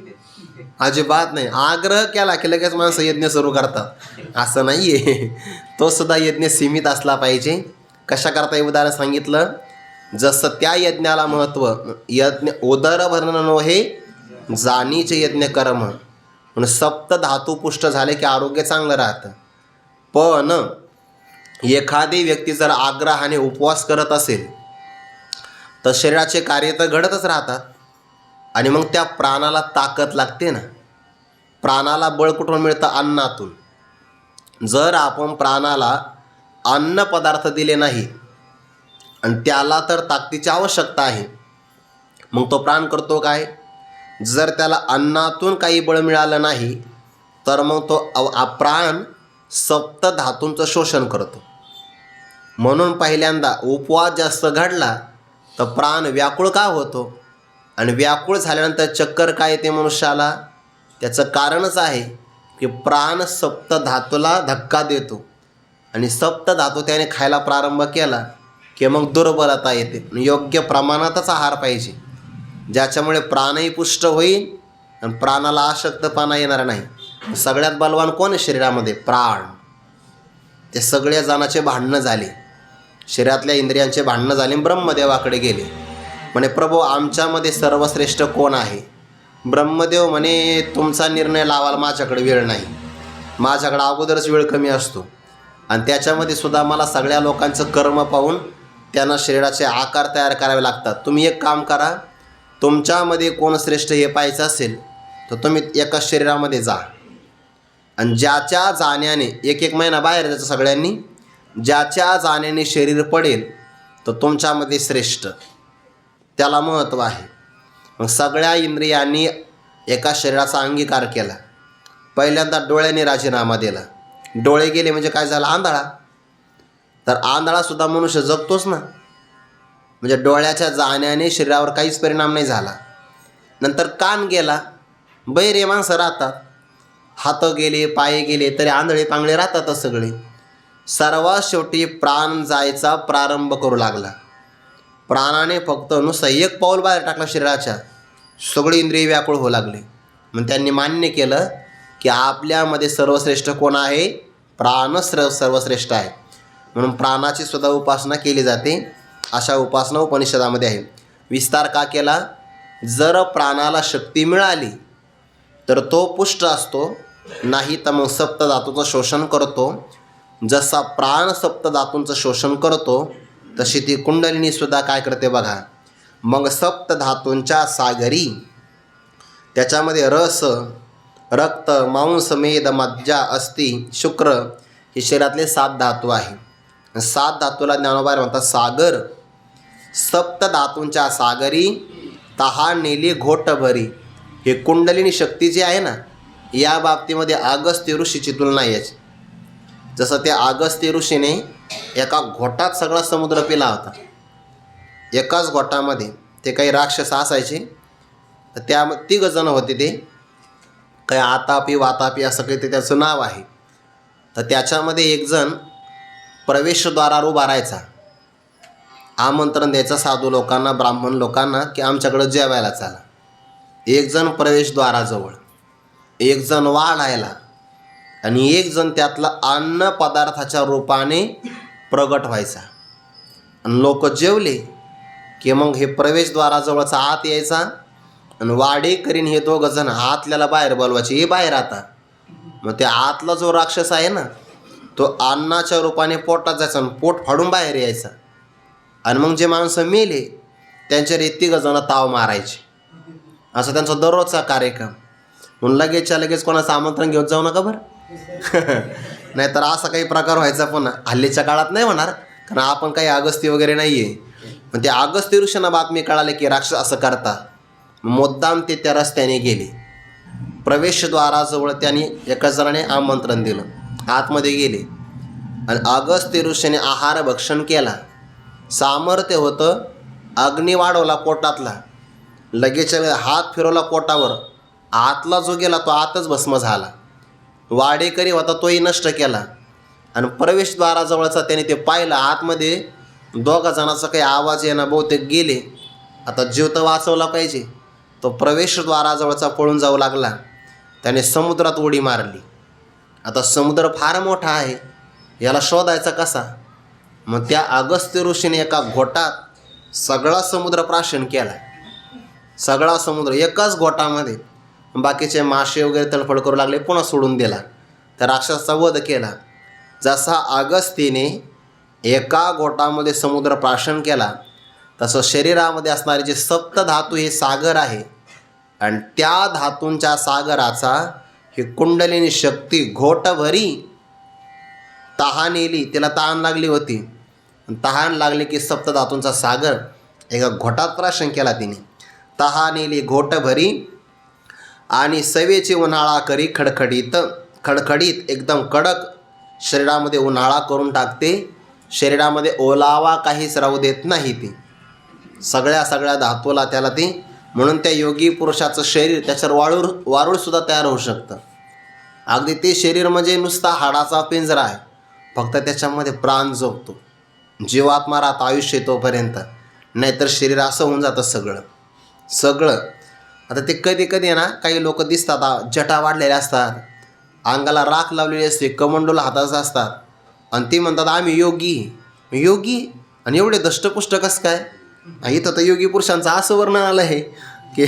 अजिबात नाही. आग्रह केला की लगेच माणसं यज्ञ सुरू करतात असं नाही आहे. तो सुद्धा यज्ञ सीमित असला पाहिजे. कशा करता हे उदाहरण सांगितलं? जसं त्या यज्ञाला महत्त्व. यज्ञ उदर भरण नोहे जाणीचे यज्ञ कर्म. म्हणून सप्त धातू पुष्ट झाले की आरोग्य चांगलं राहतं. पण एखादी व्यक्ती जर आग्रहाने उपवास करत असेल तर शरीराचे कार्य तर घडतच राहतात आणि मग त्या प्राणाला ताकद लागते ना. प्राणाला बळ कुठून मिळतं? अन्नातून. जर आपण प्राणाला अन्न पदार्थ दिले नाही आणि त्याला तर ताकदीची आवश्यकता आहे मग तो प्राण करतो काय? जर त्याला अन्नातून काही बळ मिळालं नाही तर मग तो प्राण सप्त धातूंचं शोषण करतो. म्हणून पहिल्यांदा उपवास जास्त घडला तर प्राण व्याकुळ का होतो आणि व्याकुळ झाल्यानंतर चक्कर काय येते मनुष्याला? त्याचं कारणच आहे की प्राण सप्त धातूला धक्का देतो आणि सप्त धातू त्याने खायला प्रारंभ केला की मग दुर्बलता येते. योग्य प्रमाणातच आहार पाहिजे ज्याच्यामुळे प्राणही पुष्ट होईल आणि प्राणाला अशक्तपणा येणार नाही. सगळ्यात बलवान कोण आहे शरीरामध्ये? प्राण. ते सगळ्या जणांचे भांडणं झाले. शरीरातल्या इंद्रियांचे भांडणं झाले. ब्रह्मदेवाकडे गेले. म्हणे प्रभू आमच्यामध्ये सर्वश्रेष्ठ कोण आहे? ब्रह्मदेव म्हणे तुमचा निर्णय लावायला माझ्याकडे वेळ नाही. माझ्याकडे अगोदरच वेळ कमी असतो आणि त्याच्यामध्ये सुद्धा मला सगळ्या लोकांचं कर्म पाहून त्यांना शरीराचे आकार तयार करावे लागतात. तुम्ही एक काम करा, तुमच्यामध्ये कोण श्रेष्ठ हे पाहायचं असेल तर तुम्ही एका शरीरामध्ये जा आणि ज्याच्या जाण्याने 1 महिना बाहेर जायचं सगळ्यांनी. ज्याच्या जाण्याने शरीर पडेल तर तुमच्यामध्ये श्रेष्ठ, त्याला महत्त्व आहे. मग सगळ्या इंद्रियांनी एका शरीराचा अंगीकार केला. पहिल्यांदा डोळ्याने राजीनामा दिला. डोळे गेले म्हणजे काय झालं? आंधळा. तर आंधळासुद्धा मनुष्य जगतोच ना. म्हणजे डोळ्याच्या जाण्याने शरीरावर काहीच परिणाम नाही झाला. नंतर कान गेला, बहिरे माणसं राहतात. हात गेले, पाय गेले तरी आंधळे पांगळे राहतातच सगळे. सर्वात शेवटी प्राण जायचा प्रारंभ करू लागला. प्राणाने फक्त नुसतं 1 पाऊल बाहेर टाकला शरीराच्या, सगळे इंद्रिय व्याकुळ होऊ लागले. मग त्यांनी मान्य केलं की आपल्यामध्ये सर्वश्रेष्ठ कोण आहे? प्राण सर्वश्रेष्ठ आहे. म्हणून प्राणाची सुद्धा उपासना केली जाते. अशा उपासना उपनिषदामध्ये आहे. विस्तार का केला? जर प्राणाला शक्ती मिळाली तर तो पुष्ट असतो, नाही तर मग सप्त धातूचं शोषण करतो. जसा प्राण सप्त धातूंचं शोषण करतो तशी ती कुंडलिनीसुद्धा काय करते बघा. मग सप्त धातूंच्या सागरी त्याच्यामध्ये रस, रक्त, मांस, मेद, मज्जा, अस्थि, शुक्र हे शरीरातले 7 धातू आहे. 7 धातूला ज्ञानोबा म्हणतात सागर. सप्त धातूंच्या सागरी तहा नेली घोट भरी. हे कुंडलिनी शक्ती जी आहे ना या बाबतीमध्ये अगस्त्य ऋषीची तुलना याची. जसं त्या अगस्त्य ऋषीने एका घोटात सगळा समुद्र पिला होता. एकाच घोटामध्ये ते काही राक्षस असायचे तर त्या 3 जण होते. ते काही आतापी वातापी असं काही ते त्याचं नाव आहे. तर त्याच्यामध्ये एक जण प्रवेशद्वारावर उभा राहायचा, आमंत्रण द्यायचं साधू लोकांना, ब्राह्मण लोकांना की आमच्याकडं जेवायला चला. एक जण प्रवेशद्वाराजवळ, एक जण वाढायला आणि एक जण त्यातला अन्न पदार्थाच्या रूपाने प्रगट व्हायचा. आणि लोक जेवले की मग हे प्रवेशद्वाराजवळचा आत यायचा आणि वाडे करीन हे दोघं जण आतल्याला बाहेर बोलवायचे, हे बाहेर आता. मग त्या आतला जो राक्षस आहे ना तो अन्नाच्या रूपाने पोटात जायचा आणि पोट फाडून बाहेर यायचा. आणि मग जे माणसं मेले त्यांच्या तिघं जण ताव मारायचे. असं त्यांचा दररोजचा कार्यक्रम. म्हणून लगेचच्या लगेच कोणाचं आमंत्रण घेऊन जाऊ नका बरं. नाहीतर असा काही प्रकार व्हायचा पुन्हा. हल्लीच्या काळात नाही होणार, कारण आपण काही अगस्ती वगैरे नाही आहे. पण ते अगस्ती ऋषींना बातमी कळाली की राक्षस असं करतात. मुद्दाम ते त्या रस्त्याने गेले. प्रवेशद्वाराजवळ त्यांनी एका जणाने आमंत्रण दिलं, आतमध्ये गेले आणि अगस्ती ऋषीने आहार भक्षण केला. सामर्थ्य होतं, अग्नी वाढवला पोटातला, लगेच हात फिरवला पोटावर, आतला जो गेला तो आतच भस्म झाला. वाडेकरी होता तोही नष्ट केला. आणि प्रवेशद्वाराजवळचा त्याने ते पाहिलं, आतमध्ये दोघा जणांचा काही आवाज येणं, बहुतेक गेले. आता जीव तर वाचवला पाहिजे. तो प्रवेशद्वाराजवळचा पळून जाऊ लागला. त्याने समुद्रात उडी मारली. आता समुद्र फार मोठा आहे, याला शोधायचा कसा? मग त्या अगस्त्य ऋषीने एका घोटात सगळा समुद्र प्राशन केला. सगळा समुद्र एकाच घोटामध्ये. बाकीचे मासे वगैरे तडफड करू लागले, पुन्हा सोडून दिला. त्या राक्षसाचा वध केला. जसा अगस्तीने एका घोटामध्ये समुद्र प्राशन केला तसं शरीरामध्ये असणारे जे सप्त धातू हे सागर आहे आणि त्या धातूंच्या सागराचा ही कुंडलिनी शक्ती घोटभरी तहान येली. तिला तहान लागली होती. तहान लागली की सप्त धातूंचा सागर एका घोटात प्राशन केला तिने. तहान येली घोटभरी आणि सवेची उन्हाळा करी खडखडीत. खडखडीत एकदम कडक शरीरामध्ये उन्हाळा करून टाकते. शरीरामध्ये ओलावा काहीच राहू देत नाही ती. सगळ्या धातूला त्याला ती. म्हणून त्या योगी पुरुषाचं शरीर त्याच्यावर वारूळसुद्धा तयार होऊ शकतं. अगदी ते शरीर म्हणजे नुसता हाडाचा पिंजरा आहे, फक्त त्याच्यामध्ये प्राण झोपतो, जीवात्मा राहतो आयुष्य तोपर्यंत. नाहीतर शरीर असं होऊन जातं सगळं. आता ते कधी कधी ना काही लोक दिसतात, जटा वाढलेल्या असतात, अंगाला राख लावलेली असते, कमंडोला हाताचं असतात आणि ते म्हणतात आम्ही योगी. आणि एवढे दष्टपुष्ट कसं काय? इथं तर योगी पुरुषांचं असं वर्णन आलं आहे की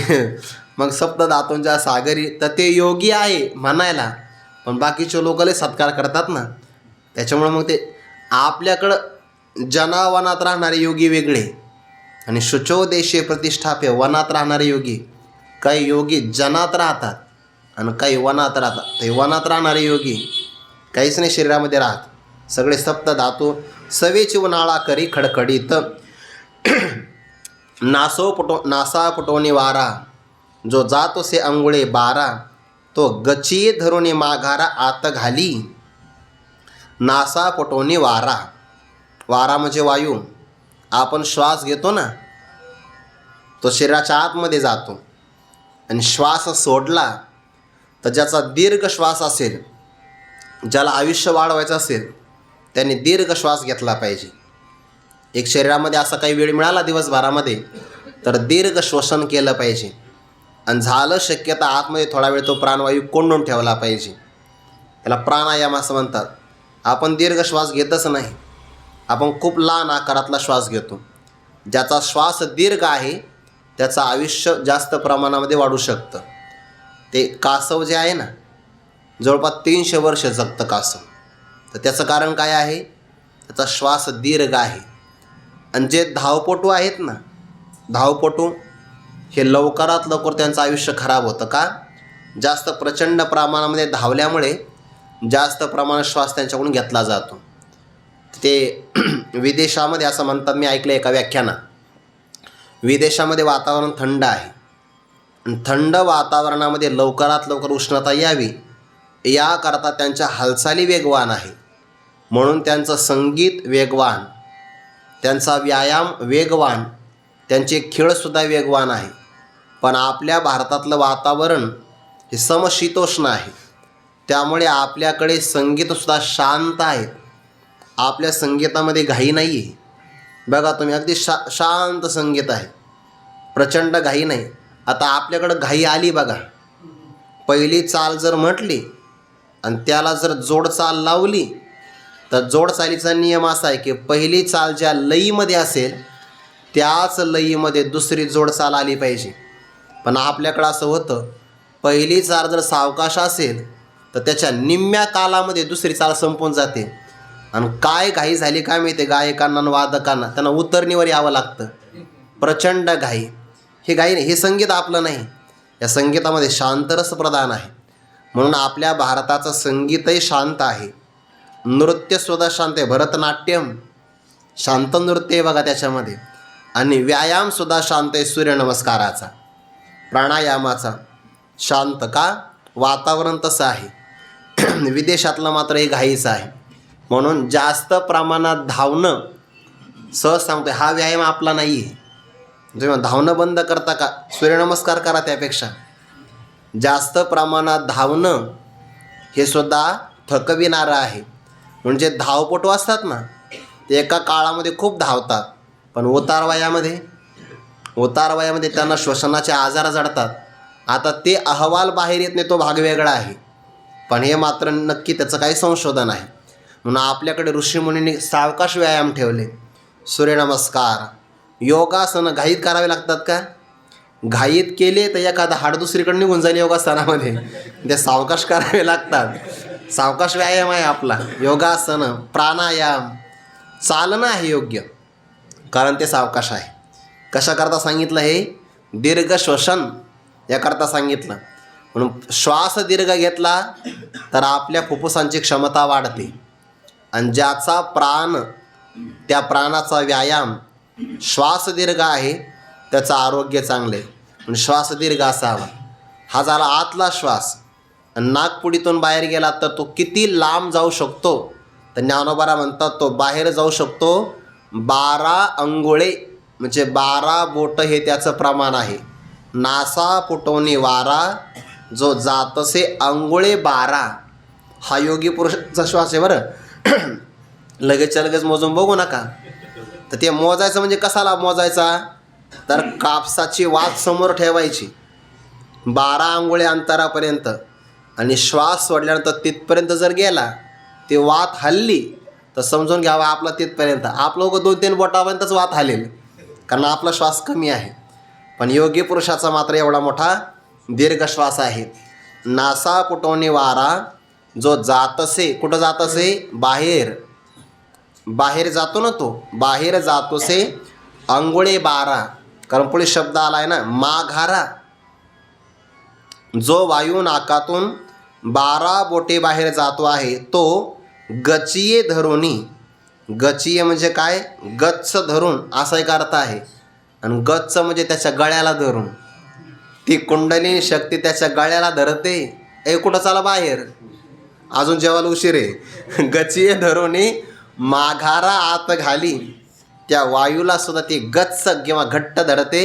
मग सप्त धातूंच्या सागरी, तर ते योगी आहे म्हणायला, पण बाकीचे लोक लय सत्कार करतात ना. त्याच्यामुळं मग ते आपल्याकडं जनावनात राहणारे योगी वेगळे आणि शुचो देशे प्रतिष्ठाप्य वनात राहणारे योगी. काही योगी जनात राहतात आणि काही वनात राहतात. ते वनात राहणारे योगी काहीच नाही शरीरामध्ये राहत, सगळे सप्त धातू. सवेची उन्हाळा करी खडखडीत. नासा पटोनी वारा, जो जातो से अंगुळे बारा, तो गचिये धरुनी माघारा आत घाली. नासा पटोनी वारा, वारा म्हणजे वायू. आपण श्वास घेतो ना, तो शरीराच्या आतमध्ये जातो आणि श्वास सोडला तर ज्याचा दीर्घ श्वास असेल, ज्याला आयुष्य वाढवायचं असेल, त्याने दीर्घ श्वास घेतला पाहिजे. एक शरीरामध्ये असा काही वेळ मिळाला दिवसभरामध्ये तर दीर्घ श्वसन केलं पाहिजे. आणि झालं शक्यता आतमध्ये थोडा वेळ तो प्राणवायू कोंडून ठेवला पाहिजे. त्याला प्राणायाम असं म्हणतात. आपण दीर्घ श्वास घेतच नाही, आपण खूप लहान आकारातला श्वास घेतो. ज्याचा श्वास दीर्घ आहे त्याचं आयुष्य जास्त प्रमाणामध्ये वाढू शकतं. ते कासव जे आहे ना, जवळपास 300 वर्ष जगतं कासव. तर त्याचं कारण काय आहे? त्याचा श्वास दीर्घ आहे. आणि जे धावपटू आहेत ना, धावपटू हे लवकरात लवकर त्यांचं आयुष्य खराब होतं. का? जास्त प्रचंड प्रमाणामध्ये धावल्यामुळे जास्त प्रमाणात श्वास त्यांच्याकडून घेतला जातो. ते विदेशामध्ये असं म्हणतात, मी ऐकलं एका व्याख्यानात, विदेशामध्ये वातावरण थंड आहे आणि थंड वातावरणामध्ये लवकरात लवकर उष्णता यावी याकरता त्यांच्या हालचाली वेगवान आहे. म्हणून त्यांचं संगीत वेगवान, त्यांचा व्यायाम वेगवान, त्यांचे खेळसुद्धा वेगवान आहे. पण आपल्या भारतातलं वातावरण हे समशीतोष्ण आहे. त्यामुळे आपल्याकडे संगीतसुद्धा शांत आहेत. आपल्या संगीतामध्ये घाई नाही आहे. बघा तुम्ही, अगदी शांत संगीत आहे, प्रचंड घाई नाही. आता आपल्याकडं घाई आली बघा, पहिली चाल जर म्हटली आणि त्याला जर जोड चाल लावली, तर जोड चालीचा नियम असा आहे की पहिली चाल ज्या लयीमध्ये असेल त्याच लयीमध्ये दुसरी जोड चाल आली पाहिजे. पण आपल्याकडं असं होतं, पहिली चाल जर सावकाश असेल तर त्याच्या निम्म्या कालामध्ये दुसरी चाल संपून जाते. आणि काय घाई झाली काय माहिती गायकांना आणि वादकांना, त्यांना उतरणीवर यावं लागतं. प्रचंड घाई, हे घाई नाही, हे संगीत आपलं नाही. या संगीतामध्ये शांतरस प्रधान आहे. म्हणून आपल्या भारताचं संगीतही शांत आहे, नृत्यसुद्धा शांत आहे. भरतनाट्यम शांत नृत्य आहे बघा त्याच्यामध्ये. आणि व्यायामसुद्धा शांत आहे, सूर्यनमस्काराचा, प्राणायामाचा. शांत का? वातावरण तसं आहे. विदेशातलं मात्र हे घाईचं आहे. म्हणून जास्त प्रमाणात धावणं, सहज सांगतोय, हा व्यायाम आपला नाही आहे. जेव्हा धावणं बंद करता का, सूर्यनमस्कार करा. त्यापेक्षा जास्त प्रमाणात धावणं हे सुद्धा थकविणारं आहे. म्हणजे धावपटू असतात ना, ते एका काळामध्ये खूप धावतात, पण उतार वयामध्ये त्यांना श्वसनाचे आजार जडतात. आता ते अहवाल बाहेर येत नाही, तो भाग वेगळा आहे. पण हे मात्र नक्की त्याचं काही संशोधन आहे. म्हणून आपल्याकडे ऋषीमुनींनी सावकाश व्यायाम ठेवले. सूर्यनमस्कार, योगासनं घाईत करावे लागतात का? घाईत केले तर एखादा हाड दुसरीकडे निघून जाईल योगासनामध्ये, ते सावकाश करावे लागतात. सावकाश व्यायाम आहे आपला. योगासनं, प्राणायाम, चालणं आहे योग्य, कारण ते सावकाश आहे. कशाकरता सांगितलं? हे दीर्घ श्वसन याकरता सांगितलं. म्हणून श्वास दीर्घ घेतला तर आपल्या फुफ्फुसांची क्षमता वाढते. आणि ज्याचा प्राण, त्या प्राणाचा व्यायाम श्वास दीर्घ आहे, त्याचं आरोग्य चांगलं आहे. पण श्वास दीर्घ असावा. हा झाला आतला श्वास. आणि नाकपुडीतून बाहेर गेला तर तो किती लांब जाऊ शकतो? तर ज्ञानोबा म्हणतात तो बाहेर जाऊ शकतो 12 अंगुळे, म्हणजे 12 बोटं हे त्याचं प्रमाण आहे. नासा पुटवणी वारा, जो जातसे अंगुळे 12. हा योगी पुरुषाचा श्वास आहे बरं. लगेच मोजून बघू नका. तर ते मोजायचं म्हणजे कसाला मोजायचा? तर कापसाची वात समोर ठेवायची 12 अंगुळे अंतरापर्यंत, आणि श्वास सोडल्यानंतर तिथपर्यंत जर गेला, ती वात हल्ली तर समजून घ्यावा आपला तिथपर्यंत. आप लोक 2-3 बोटापर्यंतच वात हलेल, कारण आपला श्वास कमी आहे. पण योगी पुरुषाचा मात्र एवढा मोठा दीर्घ श्वास आहे. नासा पुटवणी वारा, जो जातसे, कुठं जातसे? बाहेर जातो ना, तो बाहेर जातोसे अंगुळे 12. कारण पुढे शब्द आला आहे ना, माघारा. जो वायू नाकातून 12 बोटे बाहेर जातो आहे, तो गचिये धरुनी. गचिये म्हणजे काय? गच्च धरून, असा एक अर्थ आहे. आणि गच्च म्हणजे त्याच्या गळ्याला धरून. ती कुंडलिनी शक्ती त्याच्या गळ्याला धरते. कुठं चाला बाहेर, अजून जेवायला उशीर आहे. गचिये धरुनी माघारा आत घाली. त्या वायूला सुद्धा ती गच्च किंवा घट्ट धरते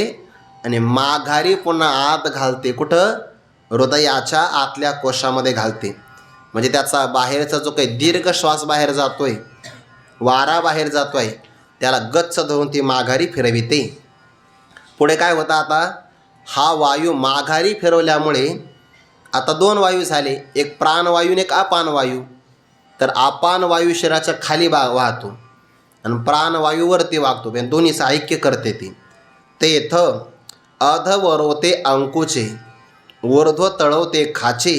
आणि माघारी पुन्हा आत घालते. कुठं? हृदयाच्या आतल्या कोशामध्ये घालते. म्हणजे त्याचा बाहेरचा जो काही दीर्घ श्वास बाहेर जातोय, वारा बाहेर जातोय, त्याला गच्च धरून ती माघारी फिरविते. पुढे काय होतं? आता हा वायू माघारी फिरवल्यामुळे आता 2 वायू झाले, एक प्राणवायू आणि एक अपानवायू. तर अपानवायू शरीराच्या खाली वाहतो आणि प्राणवायूवरती वागतो. पण दोन्हीचं ऐक्य करते ती. तेथ अधवरोते अंकुचे, ऊर्ध्व तळवते खाचे,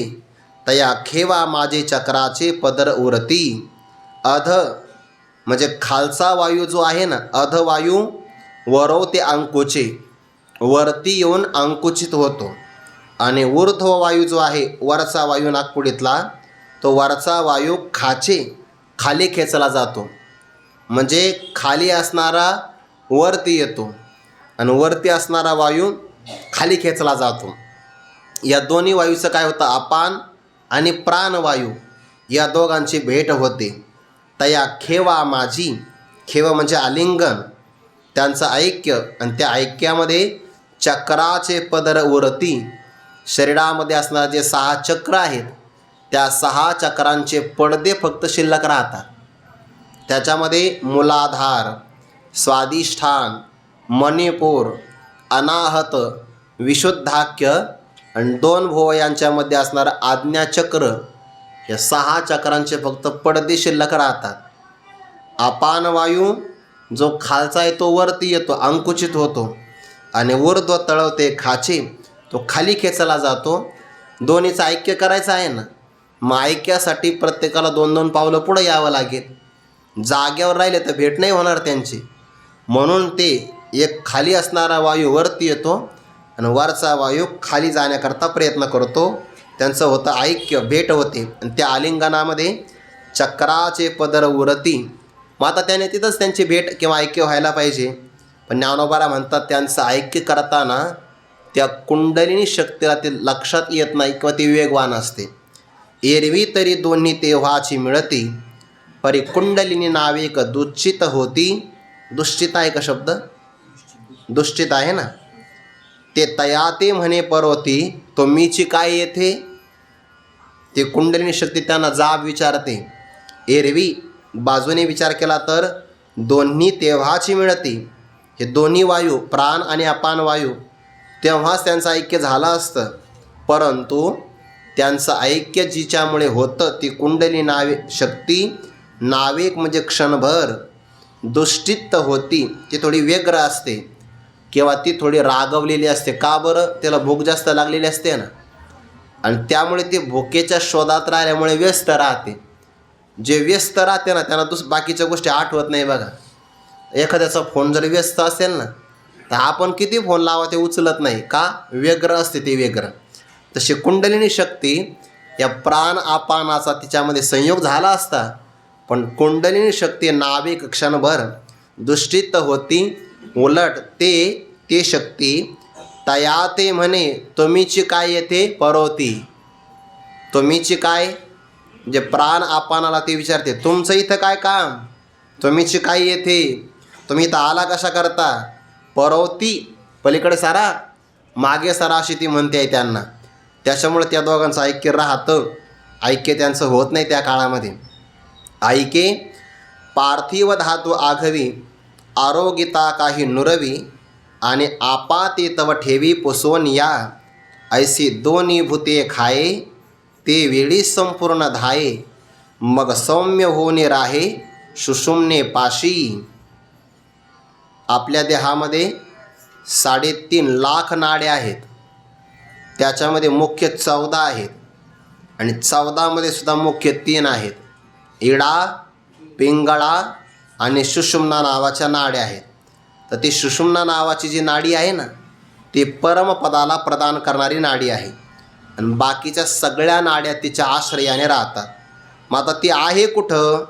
तया खेवा माझे चक्राचे पदर उरती. अध म्हणजे खालचा वायू जो आहे ना, अधवायू वरवते अंकुचे, वरती येऊन अंकुचित होतो. आणि ऊर्ध्व वायू जो आहे, वरचा वायू नागपुडीतला, तो वरचा वायू खाचे, खाली खेचला जातो. म्हणजे खाली असणारा वरती येतो आणि वरती असणारा वायू खाली खेचला जातो. या दोन्ही वायूचं काय होतं? अपान आणि प्राणवायू या दोघांची भेट होते. तया खेवा माझी, खेव म्हणजे आलिंगन, त्यांचं ऐक्य, आणि त्या ऐक्यामध्ये चक्राचे पदर उरती. शरीरामध्ये असणारे जे 6 चक्र आहेत त्या 6 चक्रांचे पडदे फक्त शिल्लक राहतात. त्याच्यामध्ये मूलाधार, स्वादिष्ठान, मणिपूर, अनाहत, विशुद्धाख्य आणि 2 भुव यांच्यामध्ये असणारं आज्ञाचक्र, या 6 चक्रांचे फक्त पडदे शिल्लक राहतात. अपान वायू जो खालचा आहे तो वरती येतो, अंकुचित होतो, आणि ऊर्ध्व तळवते खाचे तो खाली खेचला जातो. दोन्हीचं ऐक्य करायचं आहे ना, मग ऐक्यासाठी प्रत्येकाला 2-2 पावलं पुढं यावं लागेल. जाग्यावर राहिले तर भेट नाही होणार त्यांची. म्हणून ते एक खाली असणारा वायू वरती येतो आणि वरचा वायू खाली जाण्याकरता प्रयत्न करतो. त्यांचं होतं ऐक्य, भेट होते. आणि त्या आलिंगनामध्ये चक्राचे पदर उरती. मग आता त्याने तिथंच त्यांची भेट किंवा ऐक्य व्हायला पाहिजे. पण ज्ञानोबाला म्हणतात त्यांचं ऐक्य करताना त्या कुंडलिनी शक्तीला ते लक्षात येत नाही किंवा ती वेगवान असते. एरवी तरी दोन्ही तेव्हाची मिळती, परी कुंडलिनी नावेक दुश्चित होती. दुश्चित आहे का शब्द? दुश्चित आहे ना. ते तया ते म्हणे परोती, तो मीची काय येथे. ते कुंडलिनी शक्ती त्यांना जाब विचारते. एरवी बाजूने विचार केला तर दोन्ही तेव्हाची मिळती. हे दोन्ही वायू, प्राण आणि अपान वायू, तेव्हाच त्यांचं ऐक्य झालं असतं. परंतु त्यांचं ऐक्य जिच्यामुळे होतं ती कुंडली नावे शक्ती नावेक म्हणजे क्षणभर दुष्टित होती. ती थोडी व्यग्र असते किंवा ती थोडी रागवलेली असते. का बरं? त्याला भूक जास्त लागलेली असते ना, आणि त्यामुळे ती भुकेच्या शोधात राहिल्यामुळे व्यस्त राहते. जे व्यस्त राहते ना त्यांना बाकीच्या गोष्टी आठवत नाही. बघा, एखाद्याचा फोन जर व्यस्त असेल ना तर आपण किती फोन लावा ते उचलत नाही. का? व्यग्र असते ते, व्यग्र. तशी कुंडलिनी शक्ती या प्राण अपानाचा तिच्यामध्ये संयोग झाला असता, पण कुंडलिनी शक्ती नाविक क्षणभर दुष्टित होती. उलट ते शक्ती तया ते म्हणे तुम्हीची काय येथे परोती. तुम्हीची काय, जे प्राण अपानाला ते विचारते, तुमचं इथं काय काम, तुम्हीची काय येथे, तुम्ही इथं आला कशा करता. परोती पलीकडे सारा, मागे सारा अशी ती म्हणते आहे त्यांना. त्याच्यामुळे त्या दोघांचं ऐक्य राहतं. ऐक्य त्यांचं होत नाही त्या काळामध्ये. ऐके पार्थिव धातू आघवी, आरोगिता काही नुरवी, आणि आपाते तव ठेवी पुसवून या. ऐसी दोन्ही भूते खाये, ते वेळी संपूर्ण धाये. मग सौम्य होणे राहे सुषुम्ने पाशी. आपल्या देहामध्ये 3.5 लाख नाड्या आहेत. त्याच्यामध्ये मुख्य 14 आहेत आणि 14मध्ये सुद्धा मुख्य 3 आहेत. इडा, पिंगळा आणि सुषुम्ना नावाच्या नाड्या आहेत. तर ती सुषुम्ना नावाची जी नाडी आहे ना ती परमपदाला प्रदान करणारी नाडी आहे, आणि बाकीच्या सगळ्या नाड्या तिच्या आश्रयाने राहतात. मग आता ती आहे कुठं,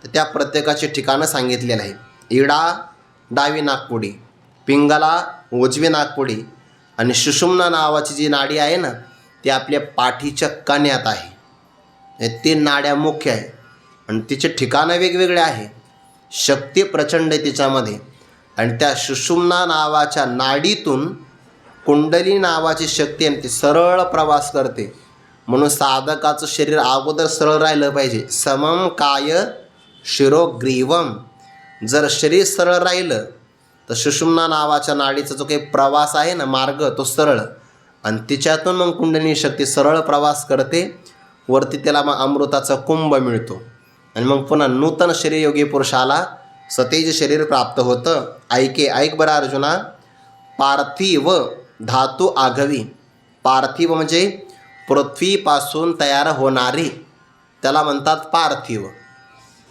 तर त्या प्रत्येकाचे ठिकाणं सांगितलेलं आहे. इडा डावी नाकपुडी, पिंगला उजवी नाकपुडी, आणि सुषुम्ना नावाची जी नाडी आहे ना ती आपल्या पाठीच्या कण्यात आहे. हे 3 नाड्या मुख्य आहे आणि तिचे ठिकाणं वेगवेगळे आहे. शक्ती प्रचंड आहे तिच्यामध्ये. आणि त्या सुषुम्ना नावाच्या नाडीतून कुंडली नावाची शक्ती आहे ती सरळ प्रवास करते. म्हणून साधकाचं शरीर अगोदर सरळ राहिलं पाहिजे. समम काय शिरोग्रीवम. जर शरीर सरळ राहिलं तर सुषुम्ना नावाच्या नाडीचा जो काही प्रवास आहे ना, मार्ग, तो सरळ, आणि तिच्यातून मग कुंडलिनी शक्ती सरळ प्रवास करते. वरती त्याला मग अमृताचा कुंभ मिळतो आणि मग पुन्हा नूतन शरीर योगी पुरुषाला सतेज शरीर प्राप्त होतं. ऐक बरं अर्जुना. पार्थिव धातू आघवी. पार्थिव म्हणजे पृथ्वीपासून तयार होणारी, त्याला म्हणतात पार्थिव.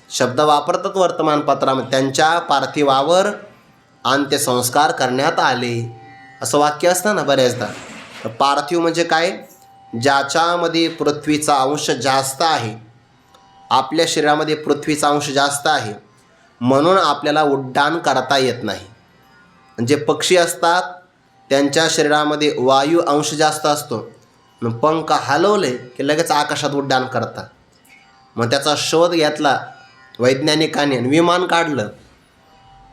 शब्द वापरतात वर्तमानपत्रामध्ये. त्यांच्या पार्थिवावर अंत्यसंस्कार करण्यात आले असं वाक्य असतं ना बऱ्याचदा. तर पार्थिव म्हणजे काय, ज्याच्यामध्ये पृथ्वीचा अंश जास्त आहे. आपल्या शरीरामध्ये पृथ्वीचा अंश जास्त आहे म्हणून आपल्याला उड्डाण करता येत नाही. म्हणजे पक्षी असतात त्यांच्या शरीरामध्ये वायू अंश जास्त असतो, मग पंख हलवले की लगेच आकाशात उड्डाण करतात. मग त्याचा शोध घेतला वैज्ञानिकांनी आणि विमान काढलं.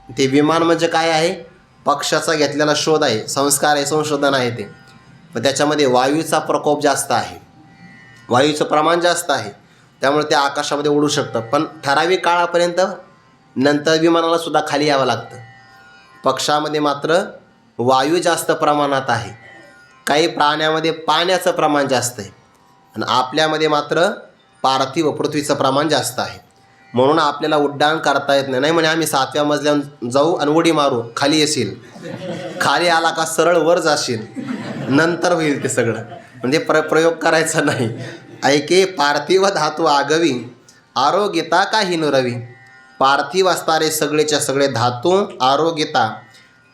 ते विमान म्हणजे काय आहे, पक्षाचा घेतलेला शोध आहे, संस्कार आहे, संशोधन आहे ते. मग त्याच्यामध्ये वायूचा प्रकोप जास्त आहे, वायूचं प्रमाण जास्त आहे, त्यामुळे ते आकाशामध्ये उडू शकतं. पण ठराविक काळापर्यंत नंतर विमानाला सुद्धा खाली यावं लागतं. पक्ष्यामध्ये मात्र वायू जास्त प्रमाणात आहे, काही प्राण्यामध्ये पाण्याचं प्रमाण जास्त आहे आणि आपल्यामध्ये मात्र पार्थिव पृथ्वीचं प्रमाण जास्त आहे. म्हणून आपल्याला उड्डाण करता येत नाही. म्हणे आम्ही 7व्या मजल्यावर जाऊ आणि उडी मारू, खाली येशील, खाली आला का सरळ वर जाशील, नंतर होईल ते सगळं. म्हणजे प्रयोग करायचा नाही. ऐके पार्थिव धातू आगवी आरोग्यता काही नुरवी. पार्थिव असणारे सगळेच्या सगळे धातू आरोग्यता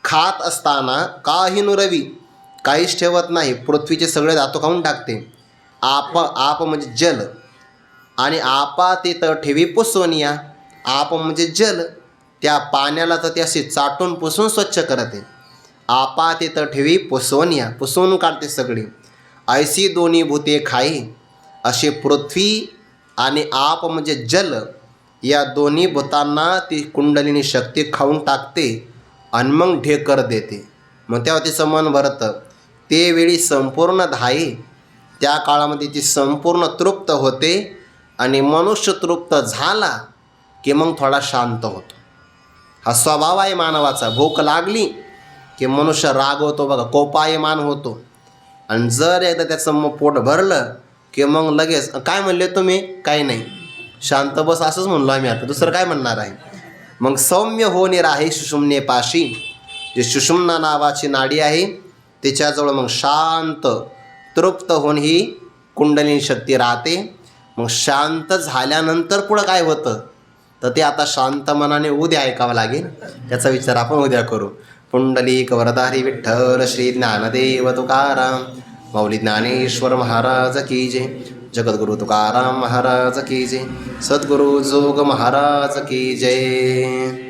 खात असताना काही नुरवी, काहीच ठेवत नाही. पृथ्वीचे सगळे धातू खाऊन टाकते. आप म्हणजे जल आणि आपा ते तर ठेवी पुसवनिया. आप म्हणजे जल, त्या पाण्याला तर ते असे चाटून पुसून स्वच्छ करते. आपा ते तर ठेवी पुसवनिया, पुसवून काढते सगळी. ऐसी दोन्ही भूते खाई, असे पृथ्वी आणि आप म्हणजे जल या दोन्ही भूतांना ती कुंडलिनी शक्ती खाऊन टाकते आणि मग ढेकर देते. मग तेव्हा तिचं मन भरतं. ते वेळी संपूर्ण धाई, त्या काळामध्ये ती संपूर्ण तृप्त होते आणि मनुष्य तृप्त झाला की मग थोडा शांत होतो. हा स्वभाव आहे मानवाचा. भूक लागली की मनुष्य रागवतो बघा, कोपायमान होतो. आणि जर एकदा त्याचं मग पोट भरलं की मग लगेच काय म्हणले तुम्ही, काही नाही, शांत बस, असंच म्हणलो आम्ही, आता दुसरं काय म्हणणार आहे. मग सौम्य होणे राहे सुषुम्नेपाशी, जे सुषुम्ना नावाची नाडी आहे त्याच्याजवळ मग शांत तृप्त होऊन ही कुंडलिनी शक्ती राहते. मग शांत झाल्यानंतर पुढं काय होतं तर ते आता शांत मनाने उद्या ऐकावं लागेल. त्याचा विचार आपण उद्या करू. पुंडलिक वरदारी विठ्ठल श्री ज्ञानदेव तुकाराम माऊली ज्ञानेश्वर महाराज की जय. जगद्गुरु तुकाराम महाराज की जय. सद्गुरु जोग महाराज की जय.